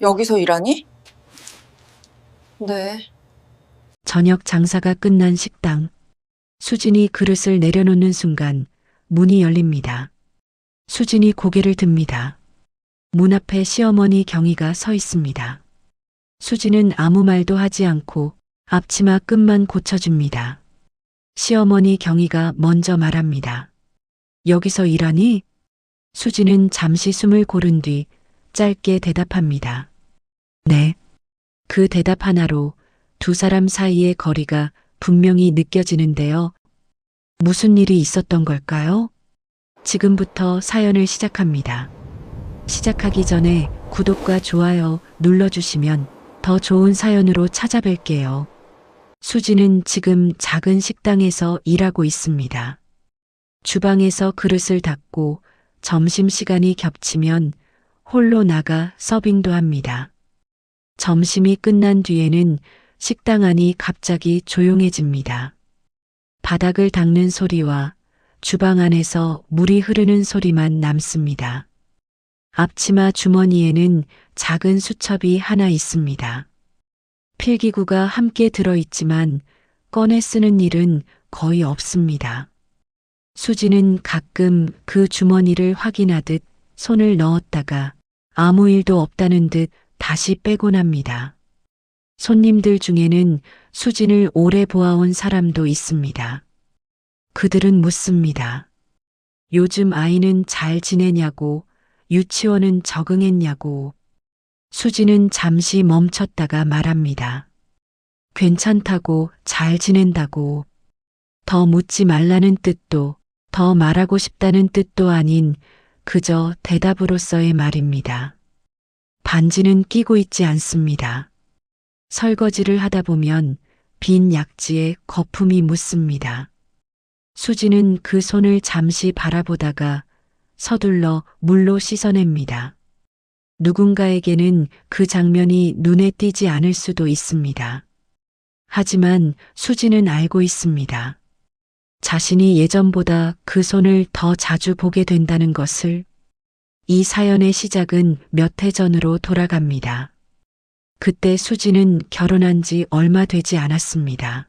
여기서 일하니? 네. 저녁 장사가 끝난 식당. 수진이 그릇을 내려놓는 순간 문이 열립니다. 수진이 고개를 듭니다. 문 앞에 시어머니 경희가 서 있습니다. 수진은 아무 말도 하지 않고 앞치마 끈만 고쳐줍니다. 시어머니 경희가 먼저 말합니다. 여기서 일하니? 수진은 잠시 숨을 고른 뒤 짧게 대답합니다. 네. 그 대답 하나로 두 사람 사이의 거리가 분명히 느껴지는데요. 무슨 일이 있었던 걸까요? 지금부터 사연을 시작합니다. 시작하기 전에 구독과 좋아요 눌러주시면 더 좋은 사연으로 찾아뵐게요. 수지는 지금 작은 식당에서 일하고 있습니다. 주방에서 그릇을 닦고 점심시간이 겹치면 홀로 나가 서빙도 합니다. 점심이 끝난 뒤에는 식당 안이 갑자기 조용해집니다. 바닥을 닦는 소리와 주방 안에서 물이 흐르는 소리만 남습니다. 앞치마 주머니에는 작은 수첩이 하나 있습니다. 필기구가 함께 들어있지만 꺼내 쓰는 일은 거의 없습니다. 수지는 가끔 그 주머니를 확인하듯 손을 넣었다가 아무 일도 없다는 듯 다시 빼곤 합니다. 손님들 중에는 수진을 오래 보아온 사람도 있습니다. 그들은 묻습니다. 요즘 아이는 잘 지내냐고, 유치원은 적응했냐고. 수진은 잠시 멈췄다가 말합니다. 괜찮다고, 잘 지낸다고. 더 묻지 말라는 뜻도, 더 말하고 싶다는 뜻도 아닌 그저 대답으로서의 말입니다. 반지는 끼고 있지 않습니다. 설거지를 하다 보면 빈 약지에 거품이 묻습니다. 수지는 그 손을 잠시 바라보다가 서둘러 물로 씻어냅니다. 누군가에게는 그 장면이 눈에 띄지 않을 수도 있습니다. 하지만 수지는 알고 있습니다. 자신이 예전보다 그 손을 더 자주 보게 된다는 것을. 이 사연의 시작은 몇 해 전으로 돌아갑니다. 그때 수지는 결혼한 지 얼마 되지 않았습니다.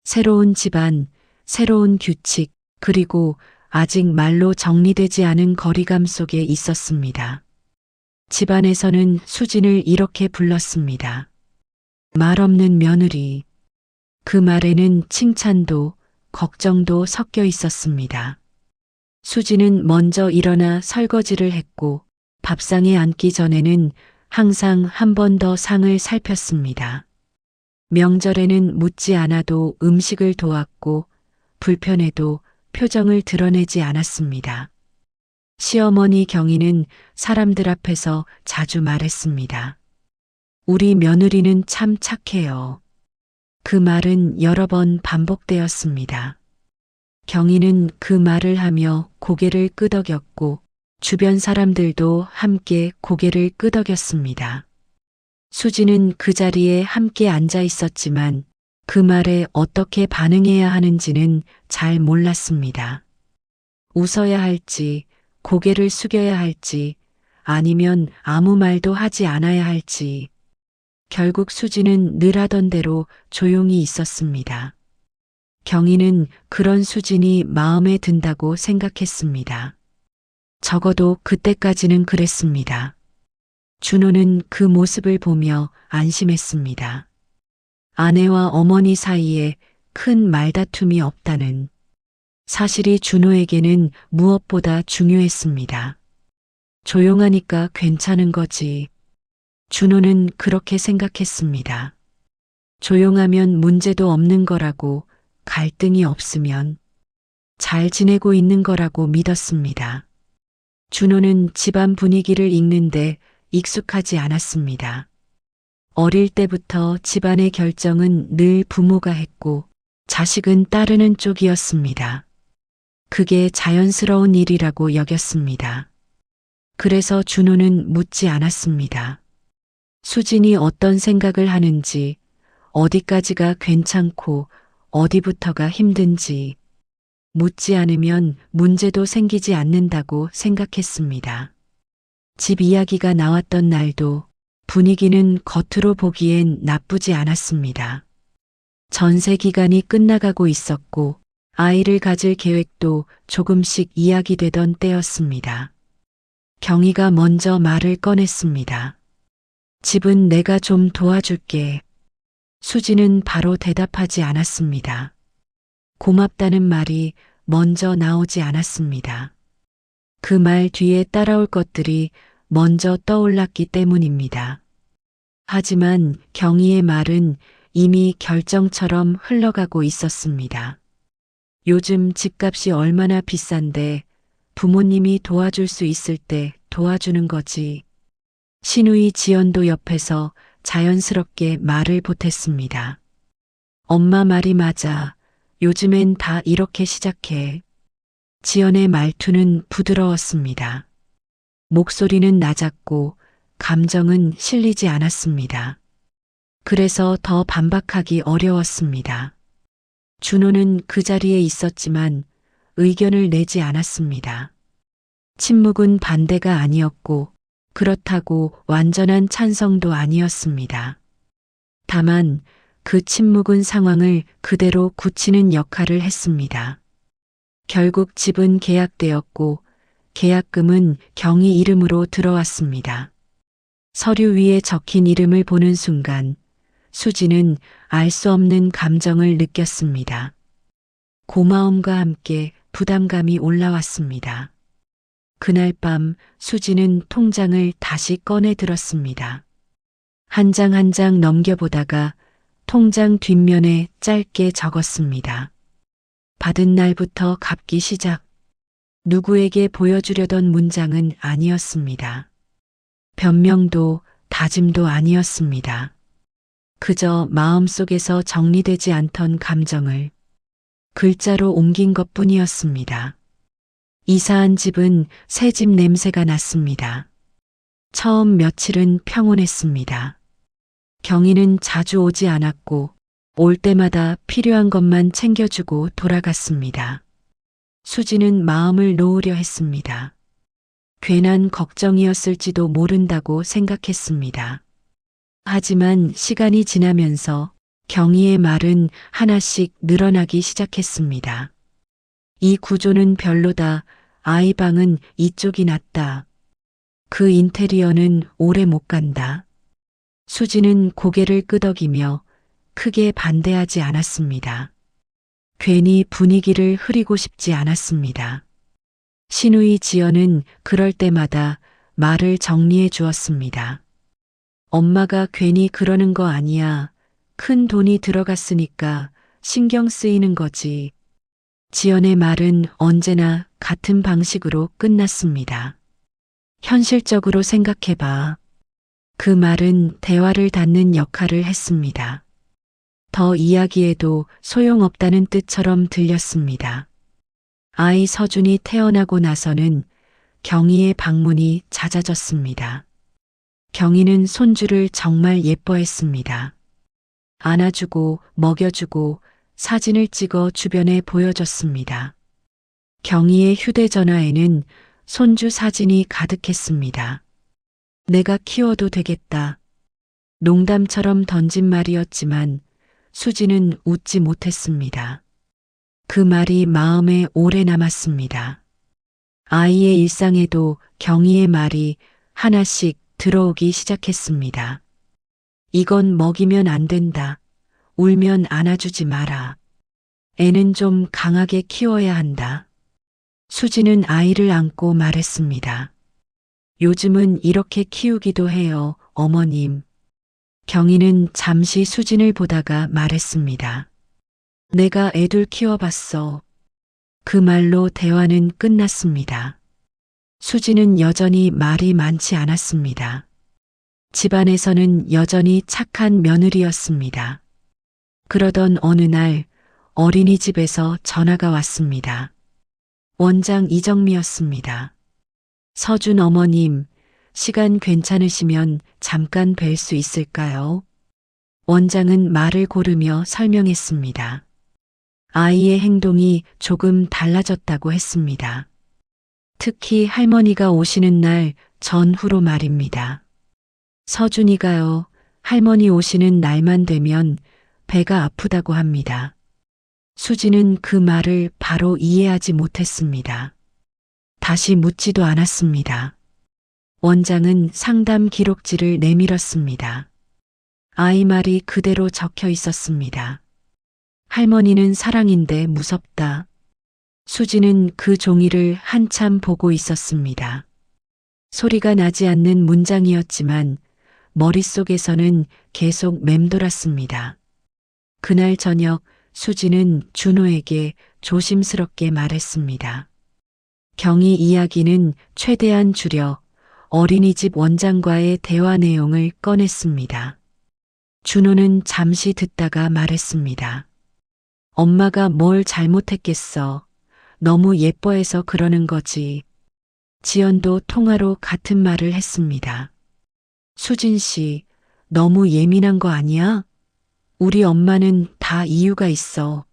새로운 집안, 새로운 규칙, 그리고 아직 말로 정리되지 않은 거리감 속에 있었습니다. 집안에서는 수진을 이렇게 불렀습니다. 말 없는 며느리. 그 말에는 칭찬도 걱정도 섞여 있었습니다. 수지는 먼저 일어나 설거지를 했고 밥상에 앉기 전에는 항상 한 번 더 상을 살폈습니다. 명절에는 묻지 않아도 음식을 도왔고 불편해도 표정을 드러내지 않았습니다. 시어머니 경희는 사람들 앞에서 자주 말했습니다. 우리 며느리는 참 착해요. 그 말은 여러 번 반복되었습니다. 경희는 그 말을 하며 고개를 끄덕였고 주변 사람들도 함께 고개를 끄덕였습니다. 수지는 그 자리에 함께 앉아 있었지만 그 말에 어떻게 반응해야 하는지는 잘 몰랐습니다. 웃어야 할지, 고개를 숙여야 할지, 아니면 아무 말도 하지 않아야 할지. 결국 수지는 늘 하던 대로 조용히 있었습니다. 경희는 그런 수진이 마음에 든다고 생각했습니다. 적어도 그때까지는 그랬습니다. 준호는 그 모습을 보며 안심했습니다. 아내와 어머니 사이에 큰 말다툼이 없다는 사실이 준호에게는 무엇보다 중요했습니다. 조용하니까 괜찮은 거지. 준호는 그렇게 생각했습니다. 조용하면 문제도 없는 거라고, 갈등이 없으면 잘 지내고 있는 거라고 믿었습니다. 준호는 집안 분위기를 읽는데 익숙하지 않았습니다. 어릴 때부터 집안의 결정은 늘 부모가 했고 자식은 따르는 쪽이었습니다. 그게 자연스러운 일이라고 여겼습니다. 그래서 준호는 묻지 않았습니다. 수진이 어떤 생각을 하는지, 어디까지가 괜찮고 어디부터가 힘든지, 묻지 않으면 문제도 생기지 않는다고 생각했습니다. 집 이야기가 나왔던 날도 분위기는 겉으로 보기엔 나쁘지 않았습니다. 전세 기간이 끝나가고 있었고 아이를 가질 계획도 조금씩 이야기되던 때였습니다. 경희가 먼저 말을 꺼냈습니다. 집은 내가 좀 도와줄게. 수지는 바로 대답하지 않았습니다. 고맙다는 말이 먼저 나오지 않았습니다. 그 말 뒤에 따라올 것들이 먼저 떠올랐기 때문입니다. 하지만 경희의 말은 이미 결정처럼 흘러가고 있었습니다. 요즘 집값이 얼마나 비싼데 부모님이 도와줄 수 있을 때 도와주는 거지. 시누이 지연도 옆에서 자연스럽게 말을 보탰습니다. 엄마 말이 맞아. 요즘엔 다 이렇게 시작해. 지연의 말투는 부드러웠습니다. 목소리는 낮았고 감정은 실리지 않았습니다. 그래서 더 반박하기 어려웠습니다. 준호는 그 자리에 있었지만 의견을 내지 않았습니다. 침묵은 반대가 아니었고 그렇다고 완전한 찬성도 아니었습니다. 다만 그 침묵은 상황을 그대로 굳히는 역할을 했습니다. 결국 집은 계약되었고 계약금은 경희 이름으로 들어왔습니다. 서류 위에 적힌 이름을 보는 순간 수지는 알 수 없는 감정을 느꼈습니다. 고마움과 함께 부담감이 올라왔습니다. 그날 밤 수지는 통장을 다시 꺼내 들었습니다. 한 장 한 장 넘겨보다가 통장 뒷면에 짧게 적었습니다. 받은 날부터 갚기 시작. 누구에게 보여주려던 문장은 아니었습니다. 변명도 다짐도 아니었습니다. 그저 마음속에서 정리되지 않던 감정을 글자로 옮긴 것뿐이었습니다. 이사한 집은 새집 냄새가 났습니다. 처음 며칠은 평온했습니다. 경희는 자주 오지 않았고 올 때마다 필요한 것만 챙겨주고 돌아갔습니다. 수지는 마음을 놓으려 했습니다. 괜한 걱정이었을지도 모른다고 생각했습니다. 하지만 시간이 지나면서 경희의 말은 하나씩 늘어나기 시작했습니다. 이 구조는 별로다. 아이 방은 이쪽이 낫다. 그 인테리어는 오래 못 간다. 수지는 고개를 끄덕이며 크게 반대하지 않았습니다. 괜히 분위기를 흐리고 싶지 않았습니다. 시누이 지연은 그럴 때마다 말을 정리해 주었습니다. 엄마가 괜히 그러는 거 아니야. 큰 돈이 들어갔으니까 신경 쓰이는 거지. 지연의 말은 언제나 같은 방식으로 끝났습니다. 현실적으로 생각해봐. 그 말은 대화를 닫는 역할을 했습니다. 더 이야기해도 소용없다는 뜻처럼 들렸습니다. 아이 서준이 태어나고 나서는 경희의 방문이 잦아졌습니다. 경희는 손주를 정말 예뻐했습니다. 안아주고 먹여주고 사진을 찍어 주변에 보여줬습니다. 경희의 휴대전화에는 손주 사진이 가득했습니다. 내가 키워도 되겠다. 농담처럼 던진 말이었지만 수지는 웃지 못했습니다. 그 말이 마음에 오래 남았습니다. 아이의 일상에도 경희의 말이 하나씩 들어오기 시작했습니다. 이건 먹이면 안 된다. 울면 안아주지 마라. 애는 좀 강하게 키워야 한다. 수지는 아이를 안고 말했습니다. 요즘은 이렇게 키우기도 해요, 어머님. 경희는 잠시 수진을 보다가 말했습니다. 내가 애들 키워봤어. 그 말로 대화는 끝났습니다. 수지는 여전히 말이 많지 않았습니다. 집안에서는 여전히 착한 며느리였습니다. 그러던 어느 날 어린이집에서 전화가 왔습니다. 원장 이정미였습니다. 서준 어머님, 시간 괜찮으시면 잠깐 뵐 수 있을까요? 원장은 말을 고르며 설명했습니다. 아이의 행동이 조금 달라졌다고 했습니다. 특히 할머니가 오시는 날 전후로 말입니다. 서준이가요, 할머니 오시는 날만 되면 배가 아프다고 합니다. 수지는 그 말을 바로 이해하지 못했습니다. 다시 묻지도 않았습니다. 원장은 상담 기록지를 내밀었습니다. 아이 말이 그대로 적혀 있었습니다. 할머니는 사랑인데 무섭다. 수지는 그 종이를 한참 보고 있었습니다. 소리가 나지 않는 문장이었지만 머릿속에서는 계속 맴돌았습니다. 그날 저녁 수지는 준호에게 조심스럽게 말했습니다. 경희 이야기는 최대한 줄여 어린이집 원장과의 대화 내용을 꺼냈습니다. 준호는 잠시 듣다가 말했습니다. 엄마가 뭘 잘못했겠어. 너무 예뻐해서 그러는 거지. 지연도 통화로 같은 말을 했습니다. 수진 씨, 너무 예민한 거 아니야? 우리 엄마는 다 이유가 있어.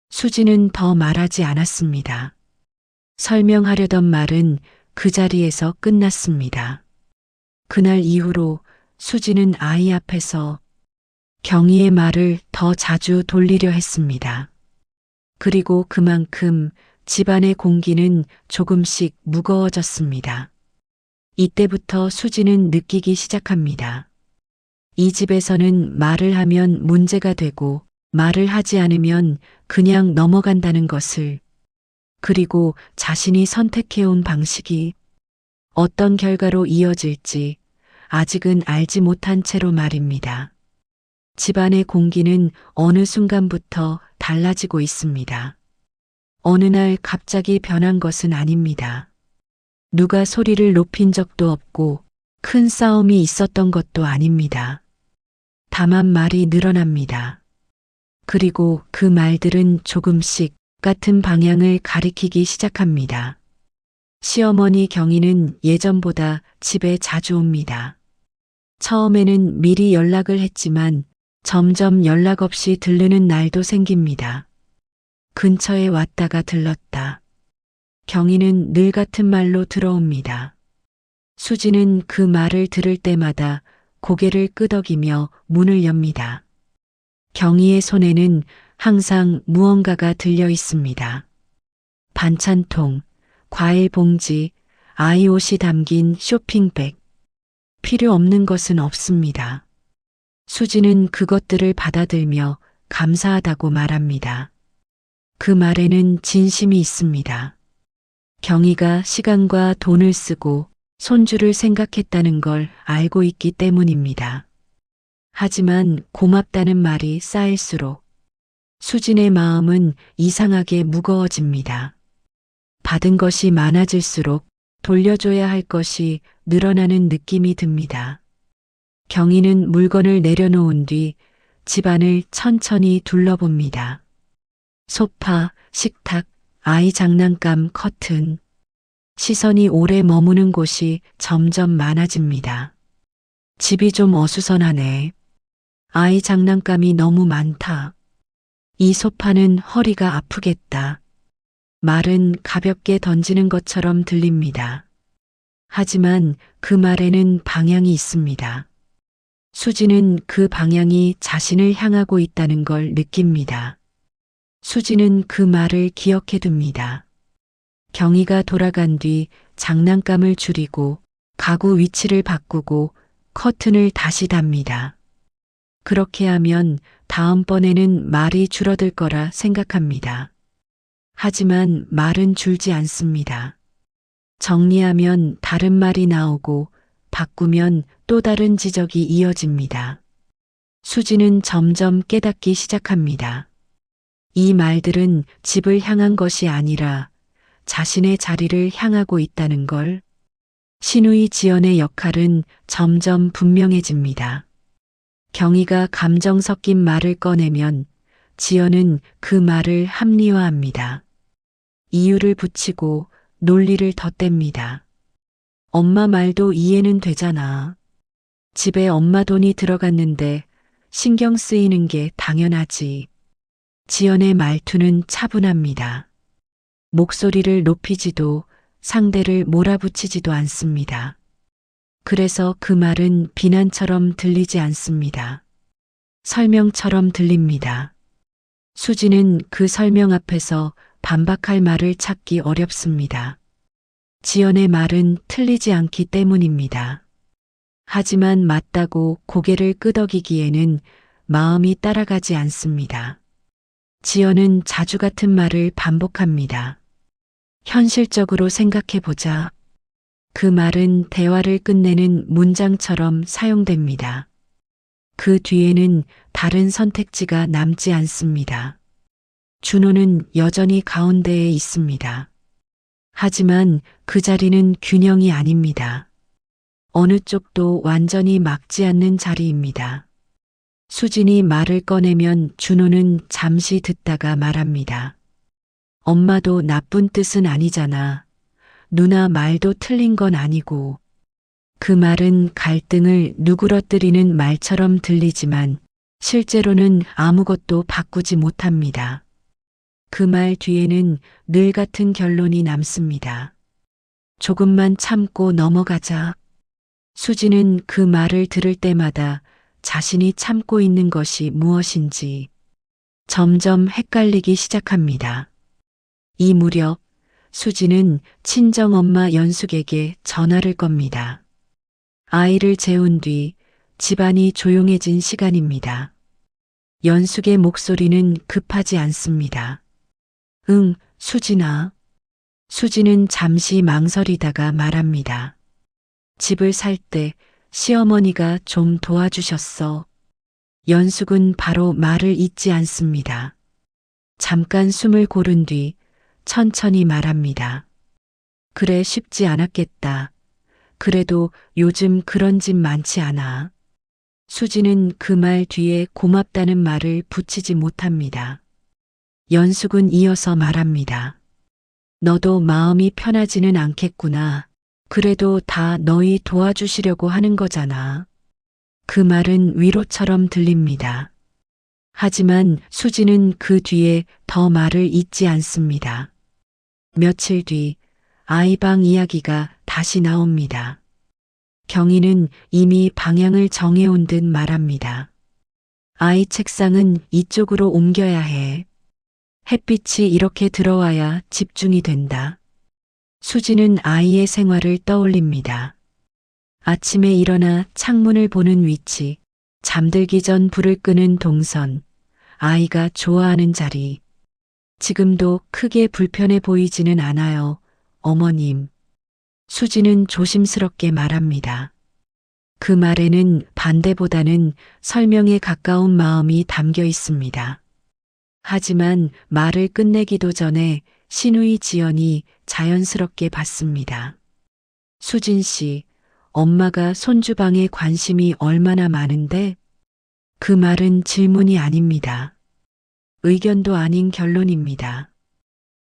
수지는 더 말하지 않았습니다. 설명하려던 말은 그 자리에서 끝났습니다. 그날 이후로 수지는 아이 앞에서 경희의 말을 더 자주 돌리려 했습니다. 그리고 그만큼 집안의 공기는 조금씩 무거워졌습니다. 이때부터 수지는 느끼기 시작합니다. 이 집에서는 말을 하면 문제가 되고 말을 하지 않으면 그냥 넘어간다는 것을, 그리고 자신이 선택해온 방식이 어떤 결과로 이어질지 아직은 알지 못한 채로 말입니다. 집안의 공기는 어느 순간부터 달라지고 있습니다. 어느 날 갑자기 변한 것은 아닙니다. 누가 소리를 높인 적도 없고 큰 싸움이 있었던 것도 아닙니다. 다만 말이 늘어납니다. 그리고 그 말들은 조금씩 같은 방향을 가리키기 시작합니다. 시어머니 경희는 예전보다 집에 자주 옵니다. 처음에는 미리 연락을 했지만 점점 연락 없이 들르는 날도 생깁니다. 근처에 왔다가 들렀다. 경희는 늘 같은 말로 들어옵니다. 수지는 그 말을 들을 때마다 고개를 끄덕이며 문을 엽니다. 경희의 손에는 항상 무언가가 들려 있습니다. 반찬통, 과일 봉지, 아이 옷이 담긴 쇼핑백. 필요 없는 것은 없습니다. 수지는 그것들을 받아들며 감사하다고 말합니다. 그 말에는 진심이 있습니다. 경희가 시간과 돈을 쓰고 손주를 생각했다는 걸 알고 있기 때문입니다. 하지만 고맙다는 말이 쌓일수록 수진의 마음은 이상하게 무거워집니다. 받은 것이 많아질수록 돌려줘야 할 것이 늘어나는 느낌이 듭니다. 경희는 물건을 내려놓은 뒤 집안을 천천히 둘러봅니다. 소파, 식탁, 아이 장난감, 커튼. 시선이 오래 머무는 곳이 점점 많아집니다. 집이 좀 어수선하네. 아이 장난감이 너무 많다. 이 소파는 허리가 아프겠다. 말은 가볍게 던지는 것처럼 들립니다. 하지만 그 말에는 방향이 있습니다. 수지는 그 방향이 자신을 향하고 있다는 걸 느낍니다. 수지는 그 말을 기억해 둡니다. 경희가 돌아간 뒤 장난감을 줄이고 가구 위치를 바꾸고 커튼을 다시 답니다. 그렇게 하면 다음번에는 말이 줄어들 거라 생각합니다. 하지만 말은 줄지 않습니다. 정리하면 다른 말이 나오고 바꾸면 또 다른 지적이 이어집니다. 수지는 점점 깨닫기 시작합니다. 이 말들은 집을 향한 것이 아니라 자신의 자리를 향하고 있다는 걸. 시누이 지연의 역할은 점점 분명해집니다. 경희가 감정 섞인 말을 꺼내면 지연은 그 말을 합리화합니다. 이유를 붙이고 논리를 덧댑니다. 엄마 말도 이해는 되잖아. 집에 엄마 돈이 들어갔는데 신경 쓰이는 게 당연하지. 지연의 말투는 차분합니다. 목소리를 높이지도 상대를 몰아붙이지도 않습니다. 그래서 그 말은 비난처럼 들리지 않습니다. 설명처럼 들립니다. 수지는 그 설명 앞에서 반박할 말을 찾기 어렵습니다. 지연의 말은 틀리지 않기 때문입니다. 하지만 맞다고 고개를 끄덕이기에는 마음이 따라가지 않습니다. 지연은 자주 같은 말을 반복합니다. 현실적으로 생각해보자. 그 말은 대화를 끝내는 문장처럼 사용됩니다. 그 뒤에는 다른 선택지가 남지 않습니다. 준호는 여전히 가운데에 있습니다. 하지만 그 자리는 균형이 아닙니다. 어느 쪽도 완전히 막지 않는 자리입니다. 수진이 말을 꺼내면 준호는 잠시 듣다가 말합니다. 엄마도 나쁜 뜻은 아니잖아. 누나 말도 틀린 건 아니고. 그 말은 갈등을 누그러뜨리는 말처럼 들리지만 실제로는 아무것도 바꾸지 못합니다. 그 말 뒤에는 늘 같은 결론이 남습니다. 조금만 참고 넘어가자. 수지는 그 말을 들을 때마다 자신이 참고 있는 것이 무엇인지 점점 헷갈리기 시작합니다. 이 무렵 수지는 친정엄마 연숙에게 전화를 겁니다. 아이를 재운 뒤 집안이 조용해진 시간입니다. 연숙의 목소리는 급하지 않습니다. 응, 수진아. 수지는 잠시 망설이다가 말합니다. 집을 살 때 시어머니가 좀 도와주셨어. 연숙은 바로 말을 잇지 않습니다. 잠깐 숨을 고른 뒤 천천히 말합니다. 그래, 쉽지 않았겠다. 그래도 요즘 그런 집 많지 않아. 수지는 그 말 뒤에 고맙다는 말을 붙이지 못합니다. 연숙은 이어서 말합니다. 너도 마음이 편하지는 않겠구나. 그래도 다 너희 도와주시려고 하는 거잖아. 그 말은 위로처럼 들립니다. 하지만 수지는 그 뒤에 더 말을 잇지 않습니다. 며칠 뒤 아이방 이야기가 다시 나옵니다. 경희는 이미 방향을 정해온 듯 말합니다. 아이 책상은 이쪽으로 옮겨야 해. 햇빛이 이렇게 들어와야 집중이 된다. 수지는 아이의 생활을 떠올립니다. 아침에 일어나 창문을 보는 위치, 잠들기 전 불을 끄는 동선, 아이가 좋아하는 자리. 지금도 크게 불편해 보이지는 않아요, 어머님. 수지는 조심스럽게 말합니다. 그 말에는 반대보다는 설명에 가까운 마음이 담겨 있습니다. 하지만 말을 끝내기도 전에 신우이 지연이 자연스럽게 받습니다. 수진 씨, 엄마가 손주방에 관심이 얼마나 많은데? 그 말은 질문이 아닙니다. 의견도 아닌 결론입니다.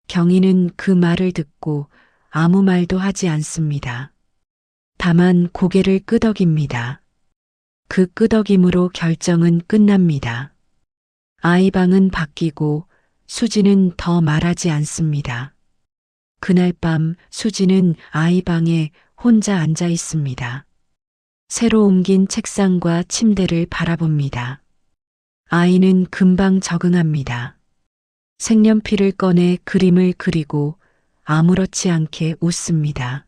경희는 그 말을 듣고 아무 말도 하지 않습니다. 다만 고개를 끄덕입니다. 그 끄덕임으로 결정은 끝납니다. 아이 방은 바뀌고 수지는 더 말하지 않습니다. 그날 밤 수지는 아이 방에 혼자 앉아 있습니다. 새로 옮긴 책상과 침대를 바라봅니다. 아이는 금방 적응합니다. 색연필을 꺼내 그림을 그리고 아무렇지 않게 웃습니다.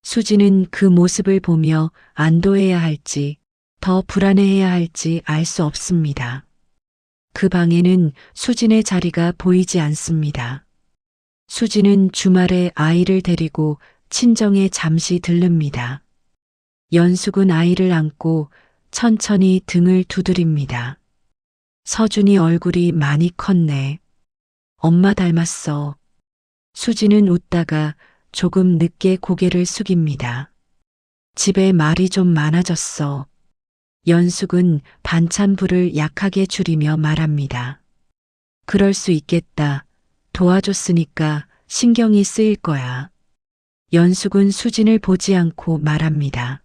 수지는 그 모습을 보며 안도해야 할지 더 불안해해야 할지 알 수 없습니다. 그 방에는 수진의 자리가 보이지 않습니다. 수지는 주말에 아이를 데리고 친정에 잠시 들릅니다. 연숙은 아이를 안고 천천히 등을 두드립니다. 서준이 얼굴이 많이 컸네. 엄마 닮았어. 수지는 웃다가 조금 늦게 고개를 숙입니다. 집에 말이 좀 많아졌어. 연숙은 반찬 불을 약하게 줄이며 말합니다. 그럴 수 있겠다. 도와줬으니까 신경이 쓰일 거야. 연숙은 수진을 보지 않고 말합니다.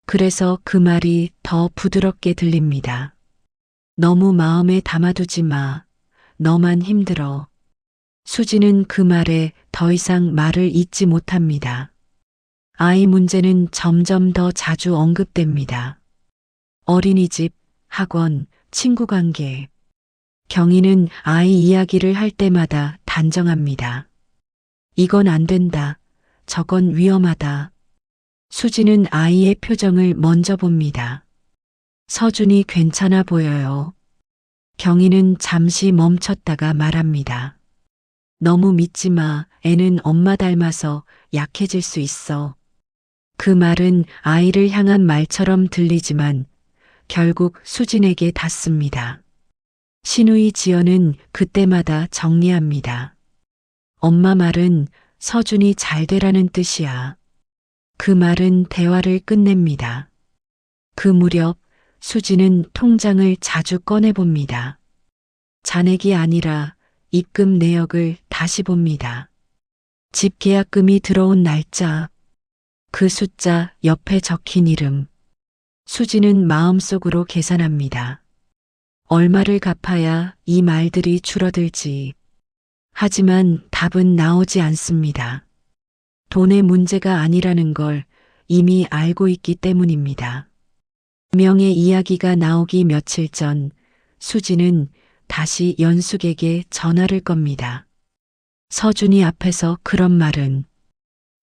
그래서 그 말이 더 부드럽게 들립니다. 너무 마음에 담아두지 마. 너만 힘들어. 수지는 그 말에 더 이상 말을 잇지 못합니다. 아이 문제는 점점 더 자주 언급됩니다. 어린이집, 학원, 친구 관계. 경희는 아이 이야기를 할 때마다 단정합니다. 이건 안 된다. 저건 위험하다. 수지는 아이의 표정을 먼저 봅니다. 서준이 괜찮아 보여요. 경희는 잠시 멈췄다가 말합니다. 너무 믿지 마. 애는 엄마 닮아서 약해질 수 있어. 그 말은 아이를 향한 말처럼 들리지만 결국 수진에게 닿습니다. 신우이 지연은 그때마다 정리합니다. 엄마 말은 서준이 잘 되라는 뜻이야. 그 말은 대화를 끝냅니다. 그 무렵 수지는 통장을 자주 꺼내봅니다. 잔액이 아니라 입금 내역을 다시 봅니다. 집 계약금이 들어온 날짜, 그 숫자 옆에 적힌 이름. 수지는 마음속으로 계산합니다. 얼마를 갚아야 이 말들이 줄어들지. 하지만 답은 나오지 않습니다. 돈의 문제가 아니라는 걸 이미 알고 있기 때문입니다. 명의 이야기가 나오기 며칠 전 수지는 다시 연숙에게 전화를 겁니다. 서준이 앞에서 그런 말은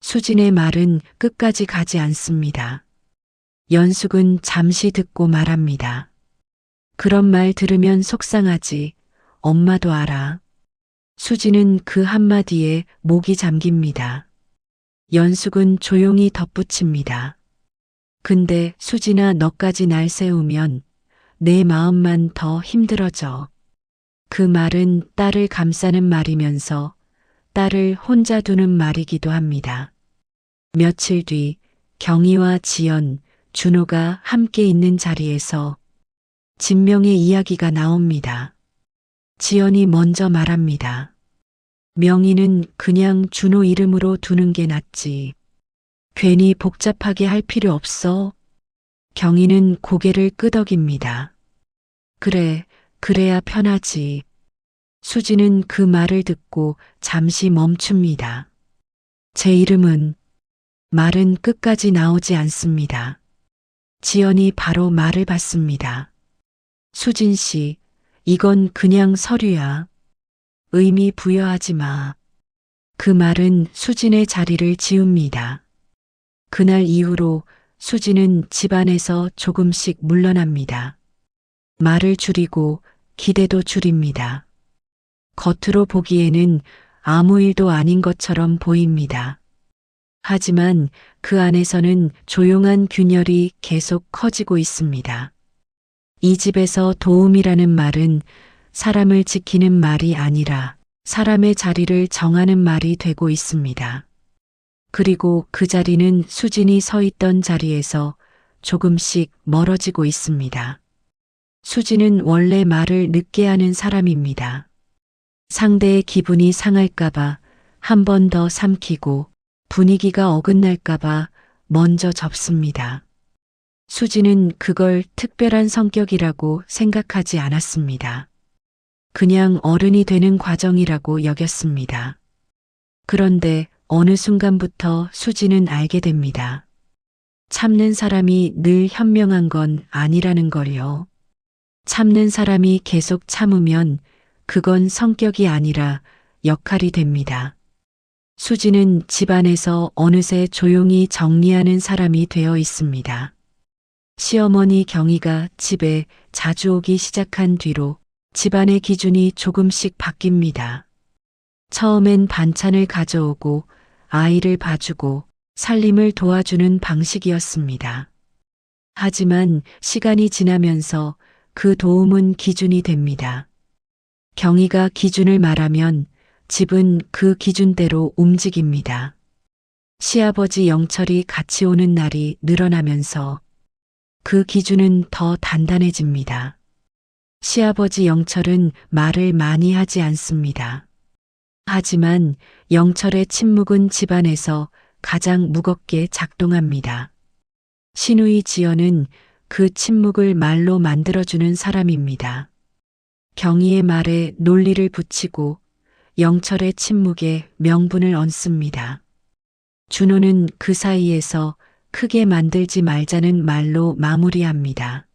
수진의 말은 끝까지 가지 않습니다. 연숙은 잠시 듣고 말합니다. 그런 말 들으면 속상하지. 엄마도 알아. 수지는 그 한마디에 목이 잠깁니다. 연숙은 조용히 덧붙입니다. 근데 수진아 너까지 날 세우면 내 마음만 더 힘들어져. 그 말은 딸을 감싸는 말이면서 딸을 혼자 두는 말이기도 합니다. 며칠 뒤 경희와 지연, 준호가 함께 있는 자리에서 진명의 이야기가 나옵니다. 지연이 먼저 말합니다. 명의는 그냥 준호 이름으로 두는 게 낫지. 괜히 복잡하게 할 필요 없어. 경희는 고개를 끄덕입니다. 그래, 그래야 편하지. 수지는 그 말을 듣고 잠시 멈춥니다. 제 이름은 말은 끝까지 나오지 않습니다. 지연이 바로 말을 받습니다. 수진 씨, 이건 그냥 서류야. 의미 부여하지 마. 그 말은 수진의 자리를 지웁니다. 그날 이후로 수진은 집안에서 조금씩 물러납니다. 말을 줄이고 기대도 줄입니다. 겉으로 보기에는 아무 일도 아닌 것처럼 보입니다. 하지만 그 안에서는 조용한 균열이 계속 커지고 있습니다. 이 집에서 도움이라는 말은 사람을 지키는 말이 아니라 사람의 자리를 정하는 말이 되고 있습니다. 그리고 그 자리는 수진이 서 있던 자리에서 조금씩 멀어지고 있습니다. 수진은 원래 말을 늦게 하는 사람입니다. 상대의 기분이 상할까봐 한 번 더 삼키고 분위기가 어긋날까봐 먼저 접습니다. 수지는 그걸 특별한 성격이라고 생각하지 않았습니다. 그냥 어른이 되는 과정이라고 여겼습니다. 그런데 어느 순간부터 수지는 알게 됩니다. 참는 사람이 늘 현명한 건 아니라는 걸요. 참는 사람이 계속 참으면 그건 성격이 아니라 역할이 됩니다. 수지는 집안에서 어느새 조용히 정리하는 사람이 되어 있습니다. 시어머니 경희가 집에 자주 오기 시작한 뒤로 집안의 기준이 조금씩 바뀝니다. 처음엔 반찬을 가져오고 아이를 봐주고 살림을 도와주는 방식이었습니다. 하지만 시간이 지나면서 그 도움은 기준이 됩니다. 경희가 기준을 말하면 집은 그 기준대로 움직입니다. 시아버지 영철이 같이 오는 날이 늘어나면서 그 기준은 더 단단해집니다. 시아버지 영철은 말을 많이 하지 않습니다. 하지만 영철의 침묵은 집안에서 가장 무겁게 작동합니다. 신우이 지연은 그 침묵을 말로 만들어주는 사람입니다. 경희의 말에 논리를 붙이고 영철의 침묵에 명분을 얹습니다. 준호는 그 사이에서 크게 만들지 말자는 말로 마무리합니다.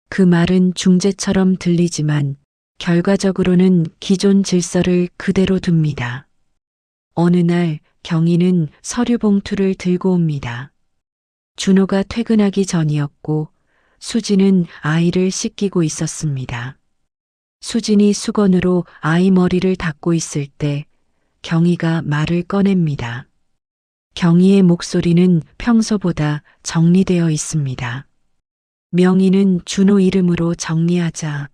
그 말은 중재처럼 들리지만 결과적으로는 기존 질서를 그대로 둡니다. 어느 날 경희는 서류 봉투를 들고 옵니다. 준호가 퇴근하기 전이었고 수진은 아이를 씻기고 있었습니다. 수진이 수건으로 아이 머리를 닦고 있을 때 경희가 말을 꺼냅니다. 경희의 목소리는 평소보다 정리되어 있습니다. 명의는 준호 이름으로 정리하자.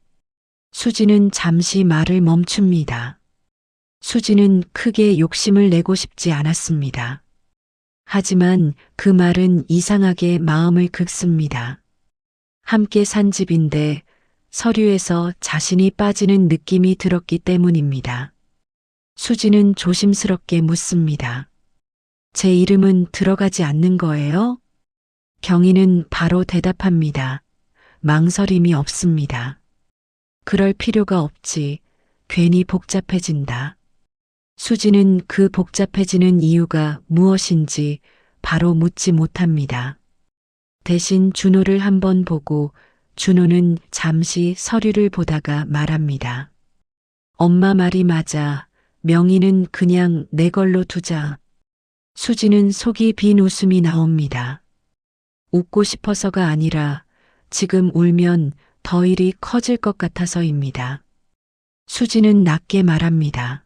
수진은 잠시 말을 멈춥니다. 수진은 크게 욕심을 내고 싶지 않았습니다. 하지만 그 말은 이상하게 마음을 긁습니다. 함께 산 집인데 서류에서 자신이 빠지는 느낌이 들었기 때문입니다. 수진은 조심스럽게 묻습니다. 제 이름은 들어가지 않는 거예요? 경희는 바로 대답합니다. 망설임이 없습니다. 그럴 필요가 없지. 괜히 복잡해진다. 수진은 그 복잡해지는 이유가 무엇인지 바로 묻지 못합니다. 대신 준호를 한번 보고 준호는 잠시 서류를 보다가 말합니다. 엄마 말이 맞아. 명의는 그냥 내 걸로 두자. 수진은 속이 빈 웃음이 나옵니다. 웃고 싶어서가 아니라 지금 울면 더 일이 커질 것 같아서입니다. 수진은 낮게 말합니다.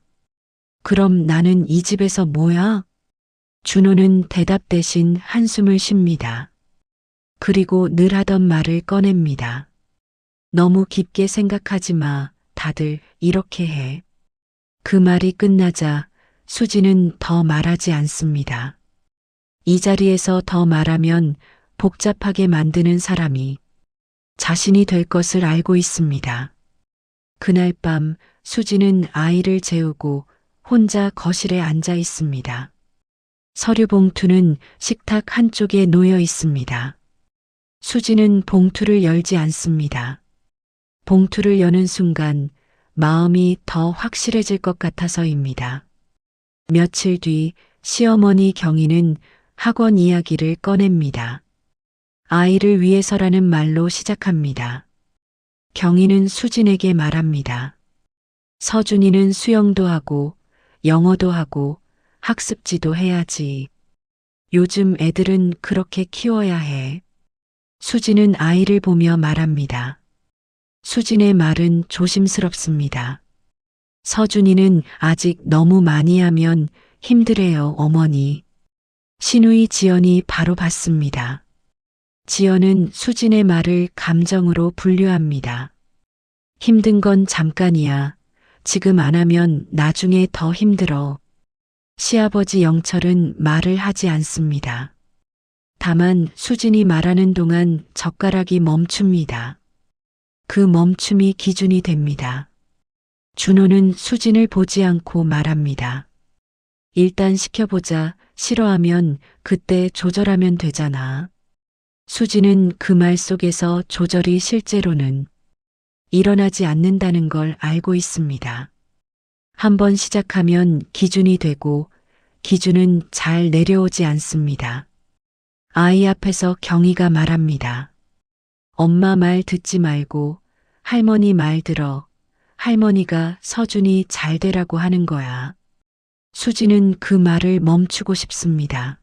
그럼 나는 이 집에서 뭐야? 준호는 대답 대신 한숨을 쉽니다. 그리고 늘 하던 말을 꺼냅니다. 너무 깊게 생각하지 마. 다들 이렇게 해. 그 말이 끝나자 수진은 더 말하지 않습니다. 이 자리에서 더 말하면 복잡하게 만드는 사람이 자신이 될 것을 알고 있습니다. 그날 밤 수진은 아이를 재우고 혼자 거실에 앉아 있습니다. 서류 봉투는 식탁 한쪽에 놓여 있습니다. 수진은 봉투를 열지 않습니다. 봉투를 여는 순간 마음이 더 확실해질 것 같아서입니다. 며칠 뒤 시어머니 경희는 학원 이야기를 꺼냅니다. 아이를 위해서라는 말로 시작합니다. 경희는 수진에게 말합니다. 서준이는 수영도 하고 영어도 하고 학습지도 해야지. 요즘 애들은 그렇게 키워야 해. 수진은 아이를 보며 말합니다. 수진의 말은 조심스럽습니다. 서준이는 아직 너무 많이 하면 힘들어요, 어머니. 신우이 지연이 바로 받습니다. 지연은 수진의 말을 감정으로 분류합니다. 힘든 건 잠깐이야. 지금 안 하면 나중에 더 힘들어. 시아버지 영철은 말을 하지 않습니다. 다만 수진이 말하는 동안 젓가락이 멈춥니다. 그 멈춤이 기준이 됩니다. 준호는 수진을 보지 않고 말합니다. 일단 시켜보자. 싫어하면 그때 조절하면 되잖아. 수진은 그 말 속에서 조절이 실제로는 일어나지 않는다는 걸 알고 있습니다. 한번 시작하면 기준이 되고 기준은 잘 내려오지 않습니다. 아이 앞에서 경희가 말합니다. 엄마 말 듣지 말고 할머니 말 들어. 할머니가 서준이 잘 되라고 하는 거야. 수진은 그 말을 멈추고 싶습니다.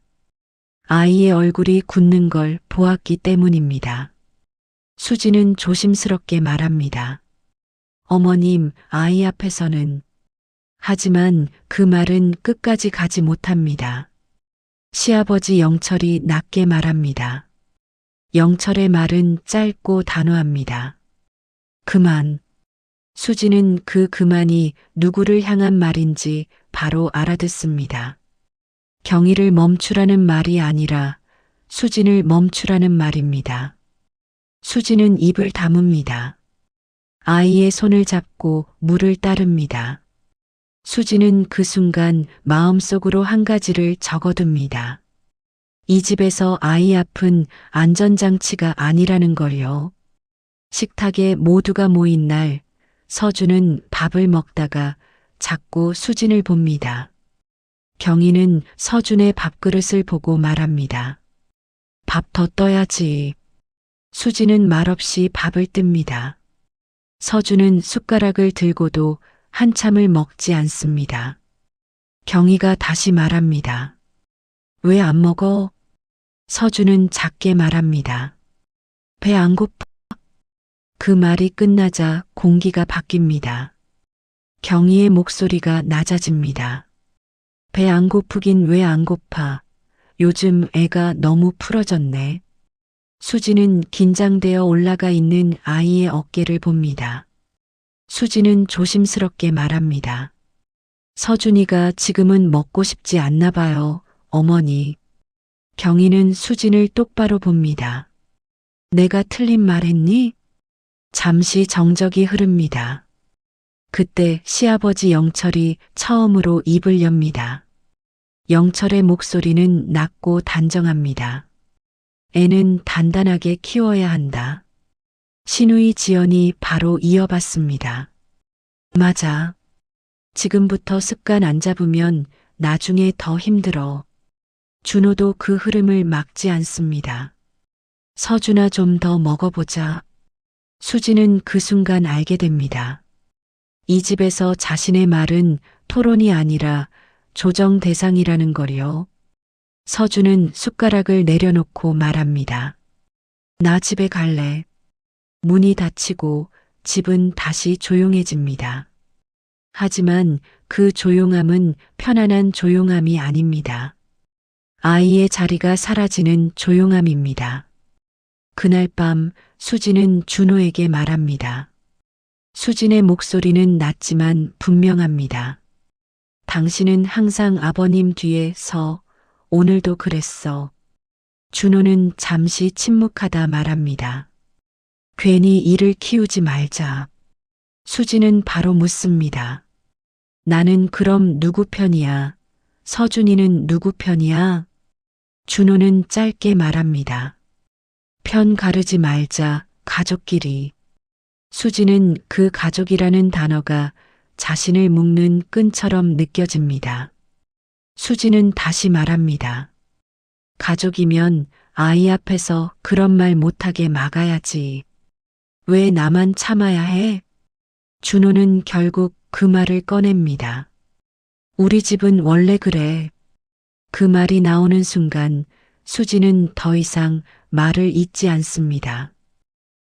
아이의 얼굴이 굳는 걸 보았기 때문입니다. 수진은 조심스럽게 말합니다. 어머님, 아이 앞에서는. 하지만 그 말은 끝까지 가지 못합니다. 시아버지 영철이 낮게 말합니다. 영철의 말은 짧고 단호합니다. 그만. 수진은 그 그만이 누구를 향한 말인지 바로 알아듣습니다. 경희를 멈추라는 말이 아니라 수진을 멈추라는 말입니다. 수진은 입을 다뭅니다. 아이의 손을 잡고 물을 따릅니다. 수진은 그 순간 마음속으로 한 가지를 적어둡니다. 이 집에서 아이 앞은 안전장치가 아니라는 걸요. 식탁에 모두가 모인 날 서준은 밥을 먹다가 자꾸 수진을 봅니다. 경희는 서준의 밥그릇을 보고 말합니다. 밥 더 떠야지. 수지는 말없이 밥을 뜹니다. 서준은 숟가락을 들고도 한참을 먹지 않습니다. 경희가 다시 말합니다. 왜 안 먹어? 서준은 작게 말합니다. 배 안 고파? 그 말이 끝나자 공기가 바뀝니다. 경희의 목소리가 낮아집니다. 배 안 고프긴 왜 안 고파? 요즘 애가 너무 풀어졌네. 수지는 긴장되어 올라가 있는 아이의 어깨를 봅니다. 수지는 조심스럽게 말합니다. 서준이가 지금은 먹고 싶지 않나 봐요, 어머니. 경희는 수진을 똑바로 봅니다. 내가 틀린 말 했니? 잠시 정적이 흐릅니다. 그때 시아버지 영철이 처음으로 입을 엽니다. 영철의 목소리는 낮고 단정합니다. 애는 단단하게 키워야 한다. 신우이 지연이 바로 이어받습니다. 맞아. 지금부터 습관 안 잡으면 나중에 더 힘들어. 준호도 그 흐름을 막지 않습니다. 서준아 좀 더 먹어보자. 수지는 그 순간 알게 됩니다. 이 집에서 자신의 말은 토론이 아니라 조정 대상이라는 거요. 서준은 숟가락을 내려놓고 말합니다. 나 집에 갈래. 문이 닫히고 집은 다시 조용해집니다. 하지만 그 조용함은 편안한 조용함이 아닙니다. 아이의 자리가 사라지는 조용함입니다. 그날 밤 수진은 준호에게 말합니다. 수진의 목소리는 낮지만 분명합니다. 당신은 항상 아버님 뒤에 서 오늘도 그랬어. 준호는 잠시 침묵하다 말합니다. 괜히 이를 키우지 말자. 수진은 바로 묻습니다. 나는 그럼 누구 편이야? 서준이는 누구 편이야? 준호는 짧게 말합니다. 편 가르지 말자, 가족끼리. 수진은 그 가족이라는 단어가 자신을 묶는 끈처럼 느껴집니다. 수진은 다시 말합니다. 가족이면 아이 앞에서 그런 말 못하게 막아야지. 왜 나만 참아야 해? 준호는 결국 그 말을 꺼냅니다. 우리 집은 원래 그래. 그 말이 나오는 순간 수지는 더 이상 말을 잇지 않습니다.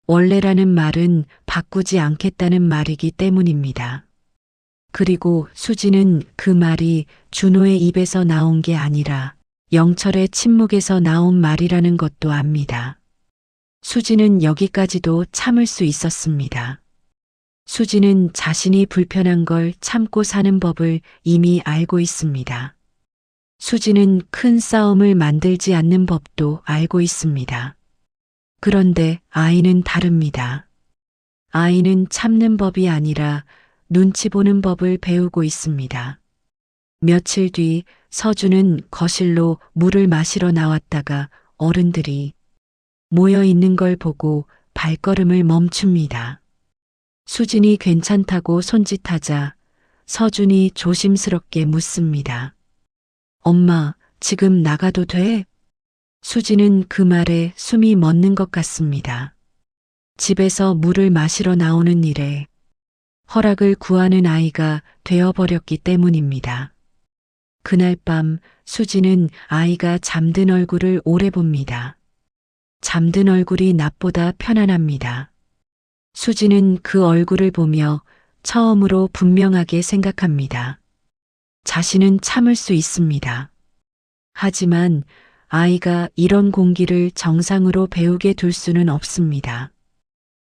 원래라는 말은 바꾸지 않겠다는 말이기 때문입니다. 그리고 수지는 그 말이 준호의 입에서 나온 게 아니라 영철의 침묵에서 나온 말이라는 것도 압니다. 수지는 여기까지도 참을 수 있었습니다. 수지는 자신이 불편한 걸 참고 사는 법을 이미 알고 있습니다. 수지는 큰 싸움을 만들지 않는 법도 알고 있습니다. 그런데 아이는 다릅니다. 아이는 참는 법이 아니라 눈치 보는 법을 배우고 있습니다. 며칠 뒤 서준은 거실로 물을 마시러 나왔다가 어른들이 모여 있는 걸 보고 발걸음을 멈춥니다. 수진이 괜찮다고 손짓하자 서준이 조심스럽게 묻습니다. 엄마, 지금 나가도 돼? 수진은 그 말에 숨이 멎는 것 같습니다. 집에서 물을 마시러 나오는 일에 허락을 구하는 아이가 되어버렸기 때문입니다. 그날 밤 수진은 아이가 잠든 얼굴을 오래 봅니다. 잠든 얼굴이 낮보다 편안합니다. 수진은 그 얼굴을 보며 처음으로 분명하게 생각합니다. 자신은 참을 수 있습니다. 하지만 아이가 이런 공기를 정상으로 배우게 둘 수는 없습니다.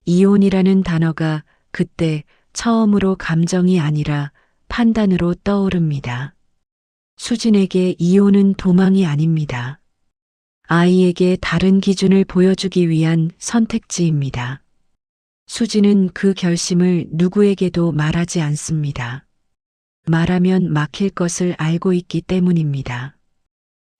이혼이라는 단어가 그때 처음으로 감정이 아니라 판단으로 떠오릅니다. 수진에게 이혼은 도망이 아닙니다. 아이에게 다른 기준을 보여주기 위한 선택지입니다. 수진은 그 결심을 누구에게도 말하지 않습니다. 말하면 막힐 것을 알고 있기 때문입니다.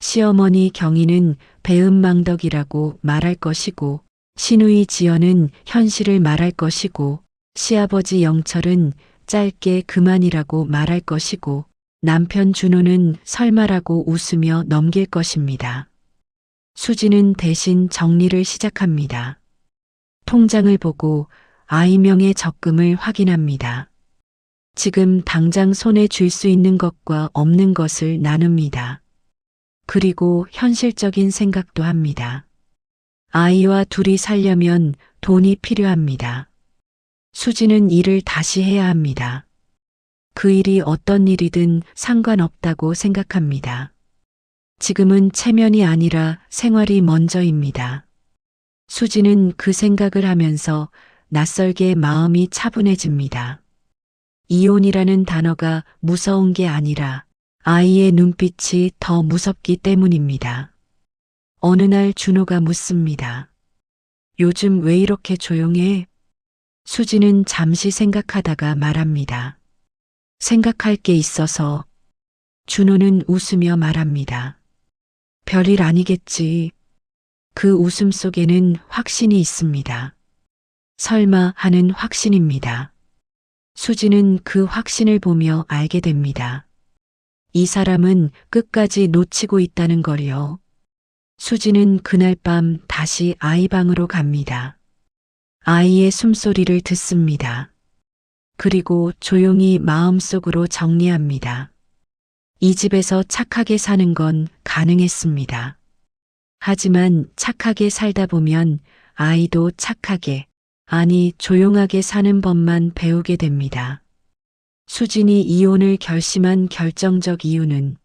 시어머니 경희는 배은망덕이라고 말할 것이고, 신우이 지연은 현실을 말할 것이고, 시아버지 영철은 짧게 그만이라고 말할 것이고, 남편 준호는 설마라고 웃으며 넘길 것입니다. 수지는 대신 정리를 시작합니다. 통장을 보고 아이명의 적금을 확인합니다. 지금 당장 손에 쥘 수 있는 것과 없는 것을 나눕니다. 그리고 현실적인 생각도 합니다. 아이와 둘이 살려면 돈이 필요합니다. 수지는 일을 다시 해야 합니다. 그 일이 어떤 일이든 상관없다고 생각합니다. 지금은 체면이 아니라 생활이 먼저입니다. 수지는 그 생각을 하면서 낯설게 마음이 차분해집니다. 이혼이라는 단어가 무서운 게 아니라 아이의 눈빛이 더 무섭기 때문입니다. 어느 날 준호가 묻습니다. 요즘 왜 이렇게 조용해? 수지는 잠시 생각하다가 말합니다. 생각할 게 있어서. 준호는 웃으며 말합니다. 별일 아니겠지. 그 웃음 속에는 확신이 있습니다. 설마 하는 확신입니다. 수지는 그 확신을 보며 알게 됩니다. 이 사람은 끝까지 놓치고 있다는 걸요. 수지는 그날 밤 다시 아이 방으로 갑니다. 아이의 숨소리를 듣습니다. 그리고 조용히 마음속으로 정리합니다. 이 집에서 착하게 사는 건 가능했습니다. 하지만 착하게 살다 보면 아이도 착하게, 아니 조용하게 사는 법만 배우게 됩니다. 수진이 이혼을 결심한 결정적 이유는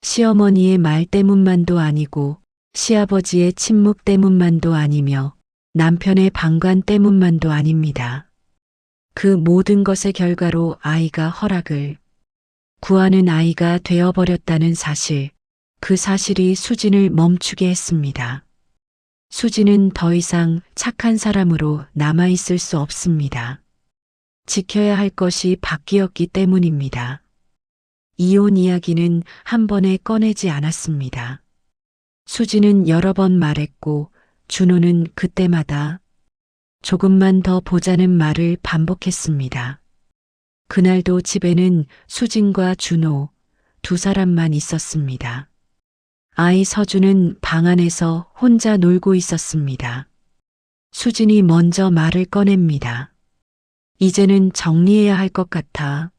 시어머니의 말 때문만도 아니고 시아버지의 침묵 때문만도 아니며 남편의 방관 때문만도 아닙니다. 그 모든 것의 결과로 아이가 허락을 구하는 아이가 되어버렸다는 사실, 그 사실이 수진을 멈추게 했습니다. 수진은 더 이상 착한 사람으로 남아있을 수 없습니다. 지켜야 할 것이 바뀌었기 때문입니다. 이혼 이야기는 한 번에 꺼내지 않았습니다. 수지는 여러 번 말했고 준호는 그때마다 조금만 더 보자는 말을 반복했습니다. 그날도 집에는 수진과 준호 두 사람만 있었습니다. 아이 서준은 방 안에서 혼자 놀고 있었습니다. 수진이 먼저 말을 꺼냅니다. 이제는 정리해야 할 것 같아.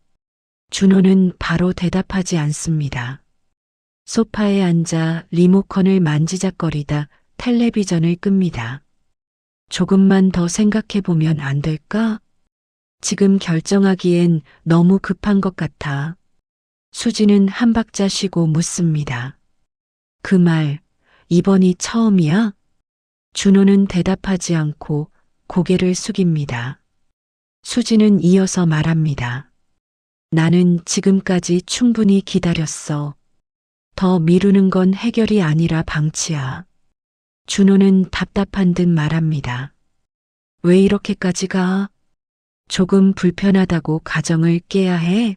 준호는 바로 대답하지 않습니다. 소파에 앉아 리모컨을 만지작거리다 텔레비전을 끕니다. 조금만 더 생각해 보면 안 될까? 지금 결정하기엔 너무 급한 것 같아. 수지는 한 박자 쉬고 묻습니다. 그 말, 이번이 처음이야? 준호는 대답하지 않고 고개를 숙입니다. 수지는 이어서 말합니다. 나는 지금까지 충분히 기다렸어. 더 미루는 건 해결이 아니라 방치야. 준호는 답답한 듯 말합니다. 왜 이렇게까지 가? 조금 불편하다고 가정을 깨야 해?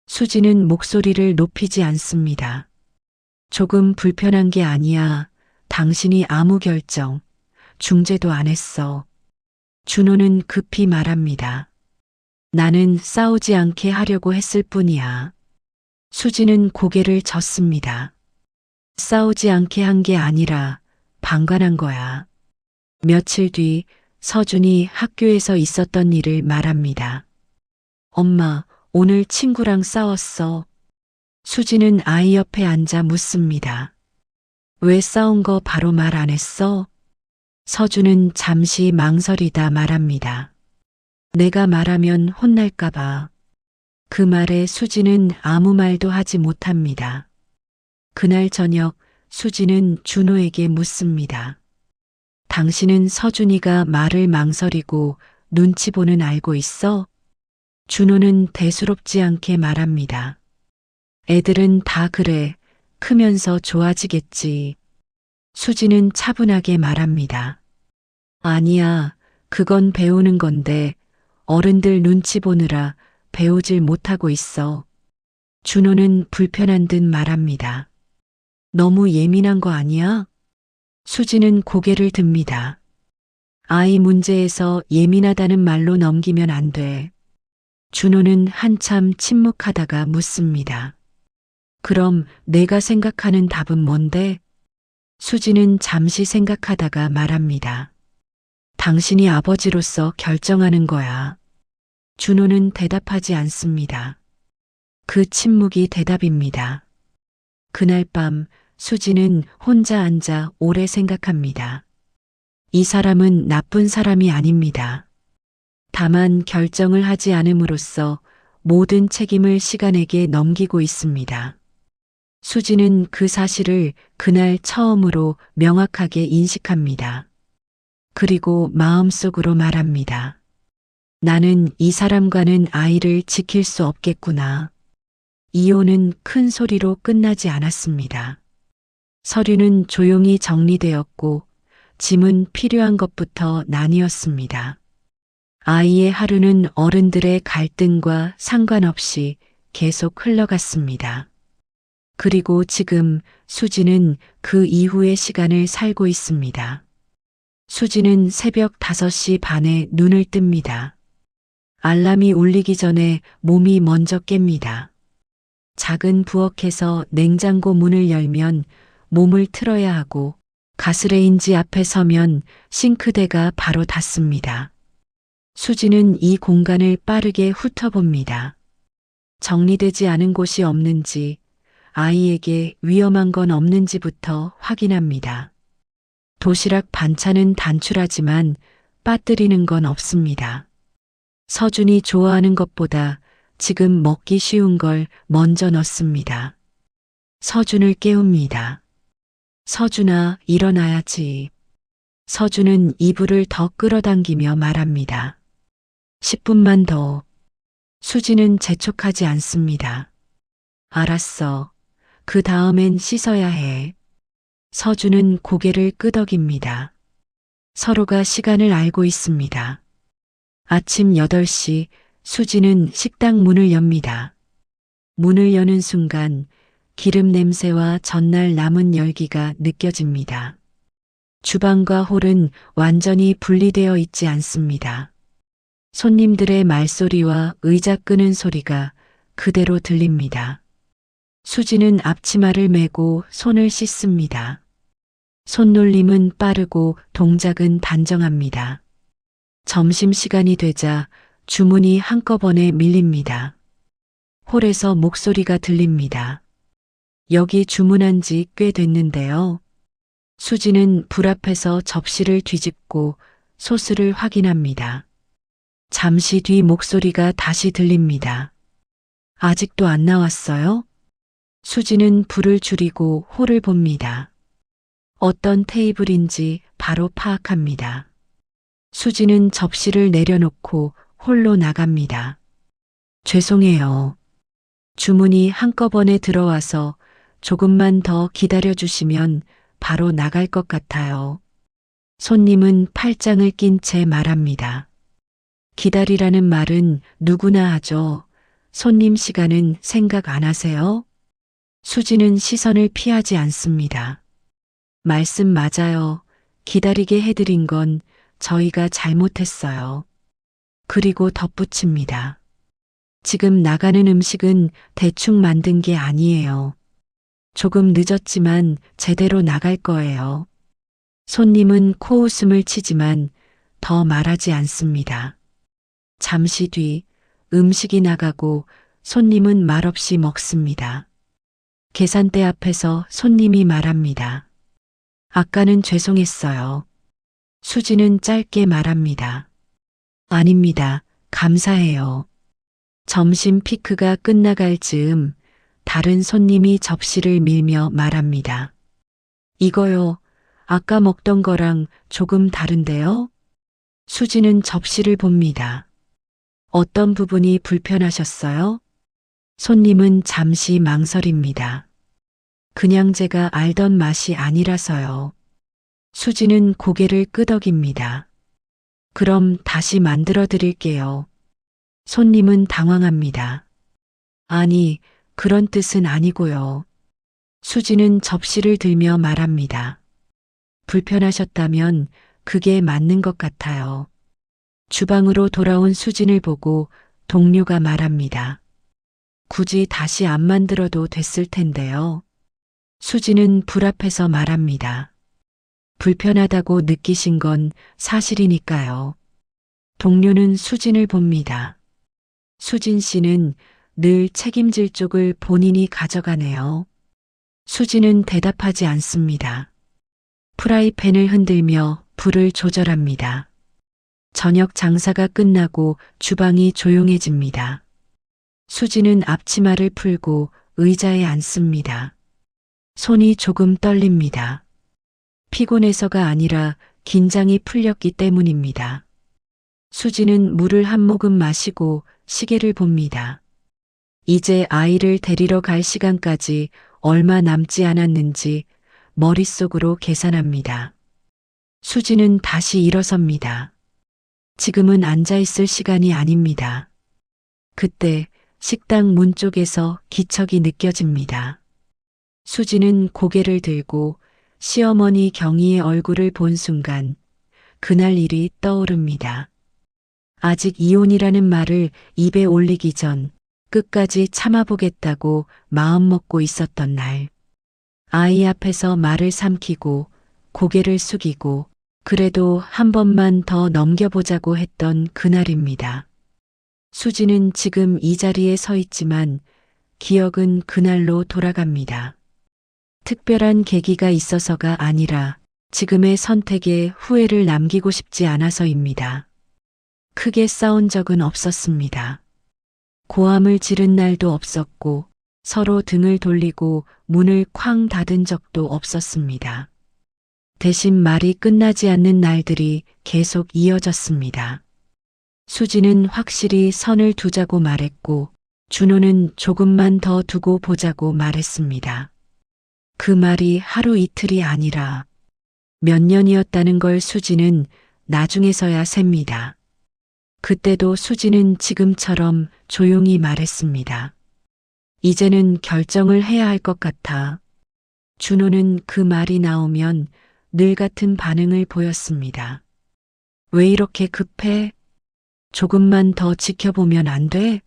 수지는 목소리를 높이지 않습니다. 조금 불편한 게 아니야. 당신이 아무 결정, 중재도 안 했어. 준호는 급히 말합니다. 나는 싸우지 않게 하려고 했을 뿐이야. 수지는 고개를 젓습니다. 싸우지 않게 한 게 아니라 방관한 거야. 며칠 뒤 서준이 학교에서 있었던 일을 말합니다. 엄마, 오늘 친구랑 싸웠어. 수지는 아이 옆에 앉아 묻습니다. 왜 싸운 거 바로 말 안 했어? 서준은 잠시 망설이다 말합니다. 내가 말하면 혼날까봐. 그 말에 수지는 아무 말도 하지 못합니다. 그날 저녁 수지는 준호에게 묻습니다. 당신은 서준이가 말을 망설이고 눈치 보는 알고 있어? 준호는 대수롭지 않게 말합니다. 애들은 다 그래. 크면서 좋아지겠지. 수지는 차분하게 말합니다. 아니야. 그건 배우는 건데 어른들 눈치 보느라 배우질 못하고 있어. 준호는 불편한 듯 말합니다. 너무 예민한 거 아니야? 수지는 고개를 듭니다. 아이 문제에서 예민하다는 말로 넘기면 안 돼. 준호는 한참 침묵하다가 묻습니다. 그럼 내가 생각하는 답은 뭔데? 수지는 잠시 생각하다가 말합니다. 당신이 아버지로서 결정하는 거야. 준호는 대답하지 않습니다. 그 침묵이 대답입니다. 그날 밤 수지는 혼자 앉아 오래 생각합니다. 이 사람은 나쁜 사람이 아닙니다. 다만 결정을 하지 않음으로써 모든 책임을 시간에게 넘기고 있습니다. 수지는 그 사실을 그날 처음으로 명확하게 인식합니다. 그리고 마음속으로 말합니다. 나는 이 사람과는 아이를 지킬 수 없겠구나. 이혼은 큰 소리로 끝나지 않았습니다. 서류는 조용히 정리되었고 짐은 필요한 것부터 나뉘었습니다. 아이의 하루는 어른들의 갈등과 상관없이 계속 흘러갔습니다. 그리고 지금 수지는 그 이후의 시간을 살고 있습니다. 수지는 새벽 5시 반에 눈을 뜹니다. 알람이 울리기 전에 몸이 먼저 깹니다. 작은 부엌에서 냉장고 문을 열면 몸을 틀어야 하고 가스레인지 앞에 서면 싱크대가 바로 닿습니다. 수지는 이 공간을 빠르게 훑어봅니다. 정리되지 않은 곳이 없는지, 아이에게 위험한 건 없는지부터 확인합니다. 도시락 반찬은 단출하지만 빠뜨리는 건 없습니다. 서준이 좋아하는 것보다 지금 먹기 쉬운 걸 먼저 넣습니다. 서준을 깨웁니다. 서준아, 일어나야지. 서준은 이불을 더 끌어당기며 말합니다. 10분만 더. 수지는 재촉하지 않습니다. 알았어. 그 다음엔 씻어야 해. 서준은 고개를 끄덕입니다. 서로가 시간을 알고 있습니다. 아침 8시 수지는 식당 문을 엽니다. 문을 여는 순간 기름 냄새와 전날 남은 열기가 느껴집니다. 주방과 홀은 완전히 분리되어 있지 않습니다. 손님들의 말소리와 의자 끄는 소리가 그대로 들립니다. 수지는 앞치마를 메고 손을 씻습니다. 손놀림은 빠르고 동작은 단정합니다. 점심시간이 되자 주문이 한꺼번에 밀립니다. 홀에서 목소리가 들립니다. 여기 주문한 지 꽤 됐는데요. 수지는 불 앞에서 접시를 뒤집고 소스를 확인합니다. 잠시 뒤 목소리가 다시 들립니다. 아직도 안 나왔어요? 수지는 불을 줄이고 홀을 봅니다. 어떤 테이블인지 바로 파악합니다. 수지는 접시를 내려놓고 홀로 나갑니다. 죄송해요. 주문이 한꺼번에 들어와서 조금만 더 기다려주시면 바로 나갈 것 같아요. 손님은 팔짱을 낀 채 말합니다. 기다리라는 말은 누구나 하죠. 손님 시간은 생각 안 하세요? 수지는 시선을 피하지 않습니다. 말씀 맞아요. 기다리게 해드린 건 저희가 잘못했어요. 그리고 덧붙입니다. 지금 나가는 음식은 대충 만든 게 아니에요. 조금 늦었지만 제대로 나갈 거예요. 손님은 코웃음을 치지만 더 말하지 않습니다. 잠시 뒤 음식이 나가고 손님은 말없이 먹습니다. 계산대 앞에서 손님이 말합니다. 아까는 죄송했어요. 수지는 짧게 말합니다. 아닙니다. 감사해요. 점심 피크가 끝나갈 즈음 다른 손님이 접시를 밀며 말합니다. 이거요. 아까 먹던 거랑 조금 다른데요? 수지는 접시를 봅니다. 어떤 부분이 불편하셨어요? 손님은 잠시 망설입니다. 그냥 제가 알던 맛이 아니라서요. 수지는 고개를 끄덕입니다. 그럼 다시 만들어 드릴게요. 손님은 당황합니다. 아니, 그런 뜻은 아니고요. 수지는 접시를 들며 말합니다. 불편하셨다면 그게 맞는 것 같아요. 주방으로 돌아온 수진을 보고 동료가 말합니다. 굳이 다시 안 만들어도 됐을 텐데요. 수지는 불 앞에서 말합니다. 불편하다고 느끼신 건 사실이니까요. 동료는 수진을 봅니다. 수진 씨는 늘 책임질 쪽을 본인이 가져가네요. 수진은 대답하지 않습니다. 프라이팬을 흔들며 불을 조절합니다. 저녁 장사가 끝나고 주방이 조용해집니다. 수진은 앞치마를 풀고 의자에 앉습니다. 손이 조금 떨립니다. 피곤해서가 아니라 긴장이 풀렸기 때문입니다. 수진은 물을 한 모금 마시고 시계를 봅니다. 이제 아이를 데리러 갈 시간까지 얼마 남지 않았는지 머릿속으로 계산합니다. 수진은 다시 일어섭니다. 지금은 앉아 있을 시간이 아닙니다. 그때 식당 문 쪽에서 기척이 느껴집니다. 수진은 고개를 들고 시어머니 경희의 얼굴을 본 순간 그날 일이 떠오릅니다. 아직 이혼이라는 말을 입에 올리기 전 끝까지 참아보겠다고 마음먹고 있었던 날. 아이 앞에서 말을 삼키고 고개를 숙이고 그래도 한 번만 더 넘겨보자고 했던 그날입니다. 수지는 지금 이 자리에 서 있지만 기억은 그날로 돌아갑니다. 특별한 계기가 있어서가 아니라 지금의 선택에 후회를 남기고 싶지 않아서입니다. 크게 싸운 적은 없었습니다. 고함을 지른 날도 없었고 서로 등을 돌리고 문을 쾅 닫은 적도 없었습니다. 대신 말이 끝나지 않는 날들이 계속 이어졌습니다. 수지는 확실히 선을 두자고 말했고 준호는 조금만 더 두고 보자고 말했습니다. 그 말이 하루 이틀이 아니라 몇 년이었다는 걸 수지는 나중에서야 셉니다. 그때도 수지는 지금처럼 조용히 말했습니다. 이제는 결정을 해야 할 것 같아. 준호는 그 말이 나오면 늘 같은 반응을 보였습니다. 왜 이렇게 급해? 조금만 더 지켜보면 안 돼?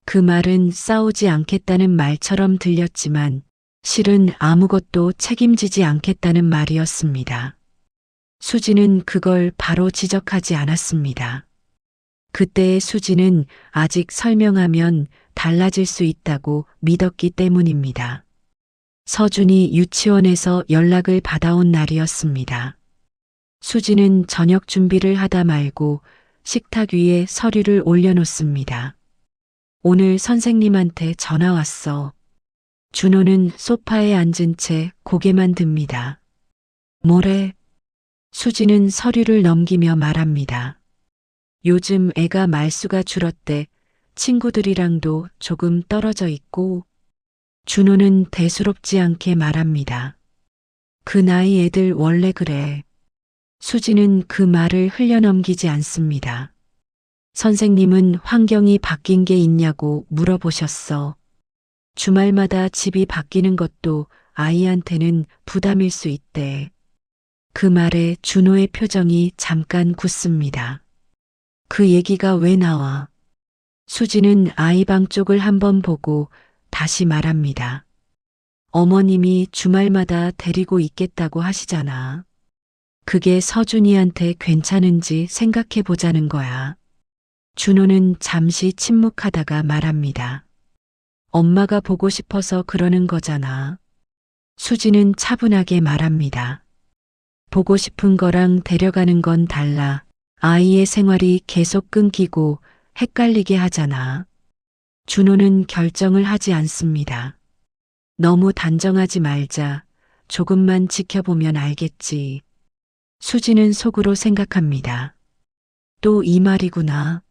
그 말은 싸우지 않겠다는 말처럼 들렸지만 실은 아무것도 책임지지 않겠다는 말이었습니다. 수지는 그걸 바로 지적하지 않았습니다. 그때의 수지는 아직 설명하면 달라질 수 있다고 믿었기 때문입니다. 서준이 유치원에서 연락을 받아온 날이었습니다. 수지는 저녁 준비를 하다 말고 식탁 위에 서류를 올려놓습니다. 오늘 선생님한테 전화 왔어. 준호는 소파에 앉은 채 고개만 듭니다. 뭐래? 수지는 서류를 넘기며 말합니다. 요즘 애가 말수가 줄었대. 친구들이랑도 조금 떨어져 있고. 준호는 대수롭지 않게 말합니다. 그 나이 애들 원래 그래. 수지는 그 말을 흘려넘기지 않습니다. 선생님은 환경이 바뀐 게 있냐고 물어보셨어. 주말마다 집이 바뀌는 것도 아이한테는 부담일 수 있대. 그 말에 준호의 표정이 잠깐 굳습니다. 그 얘기가 왜 나와? 수지는 아이 방 쪽을 한번 보고 다시 말합니다. 어머님이 주말마다 데리고 있겠다고 하시잖아. 그게 서준이한테 괜찮은지 생각해 보자는 거야. 준호는 잠시 침묵하다가 말합니다. 엄마가 보고 싶어서 그러는 거잖아. 수지는 차분하게 말합니다. 보고 싶은 거랑 데려가는 건 달라. 아이의 생활이 계속 끊기고 헷갈리게 하잖아. 준호는 결정을 하지 않습니다. 너무 단정하지 말자. 조금만 지켜보면 알겠지. 수지는 속으로 생각합니다. 또 이 말이구나.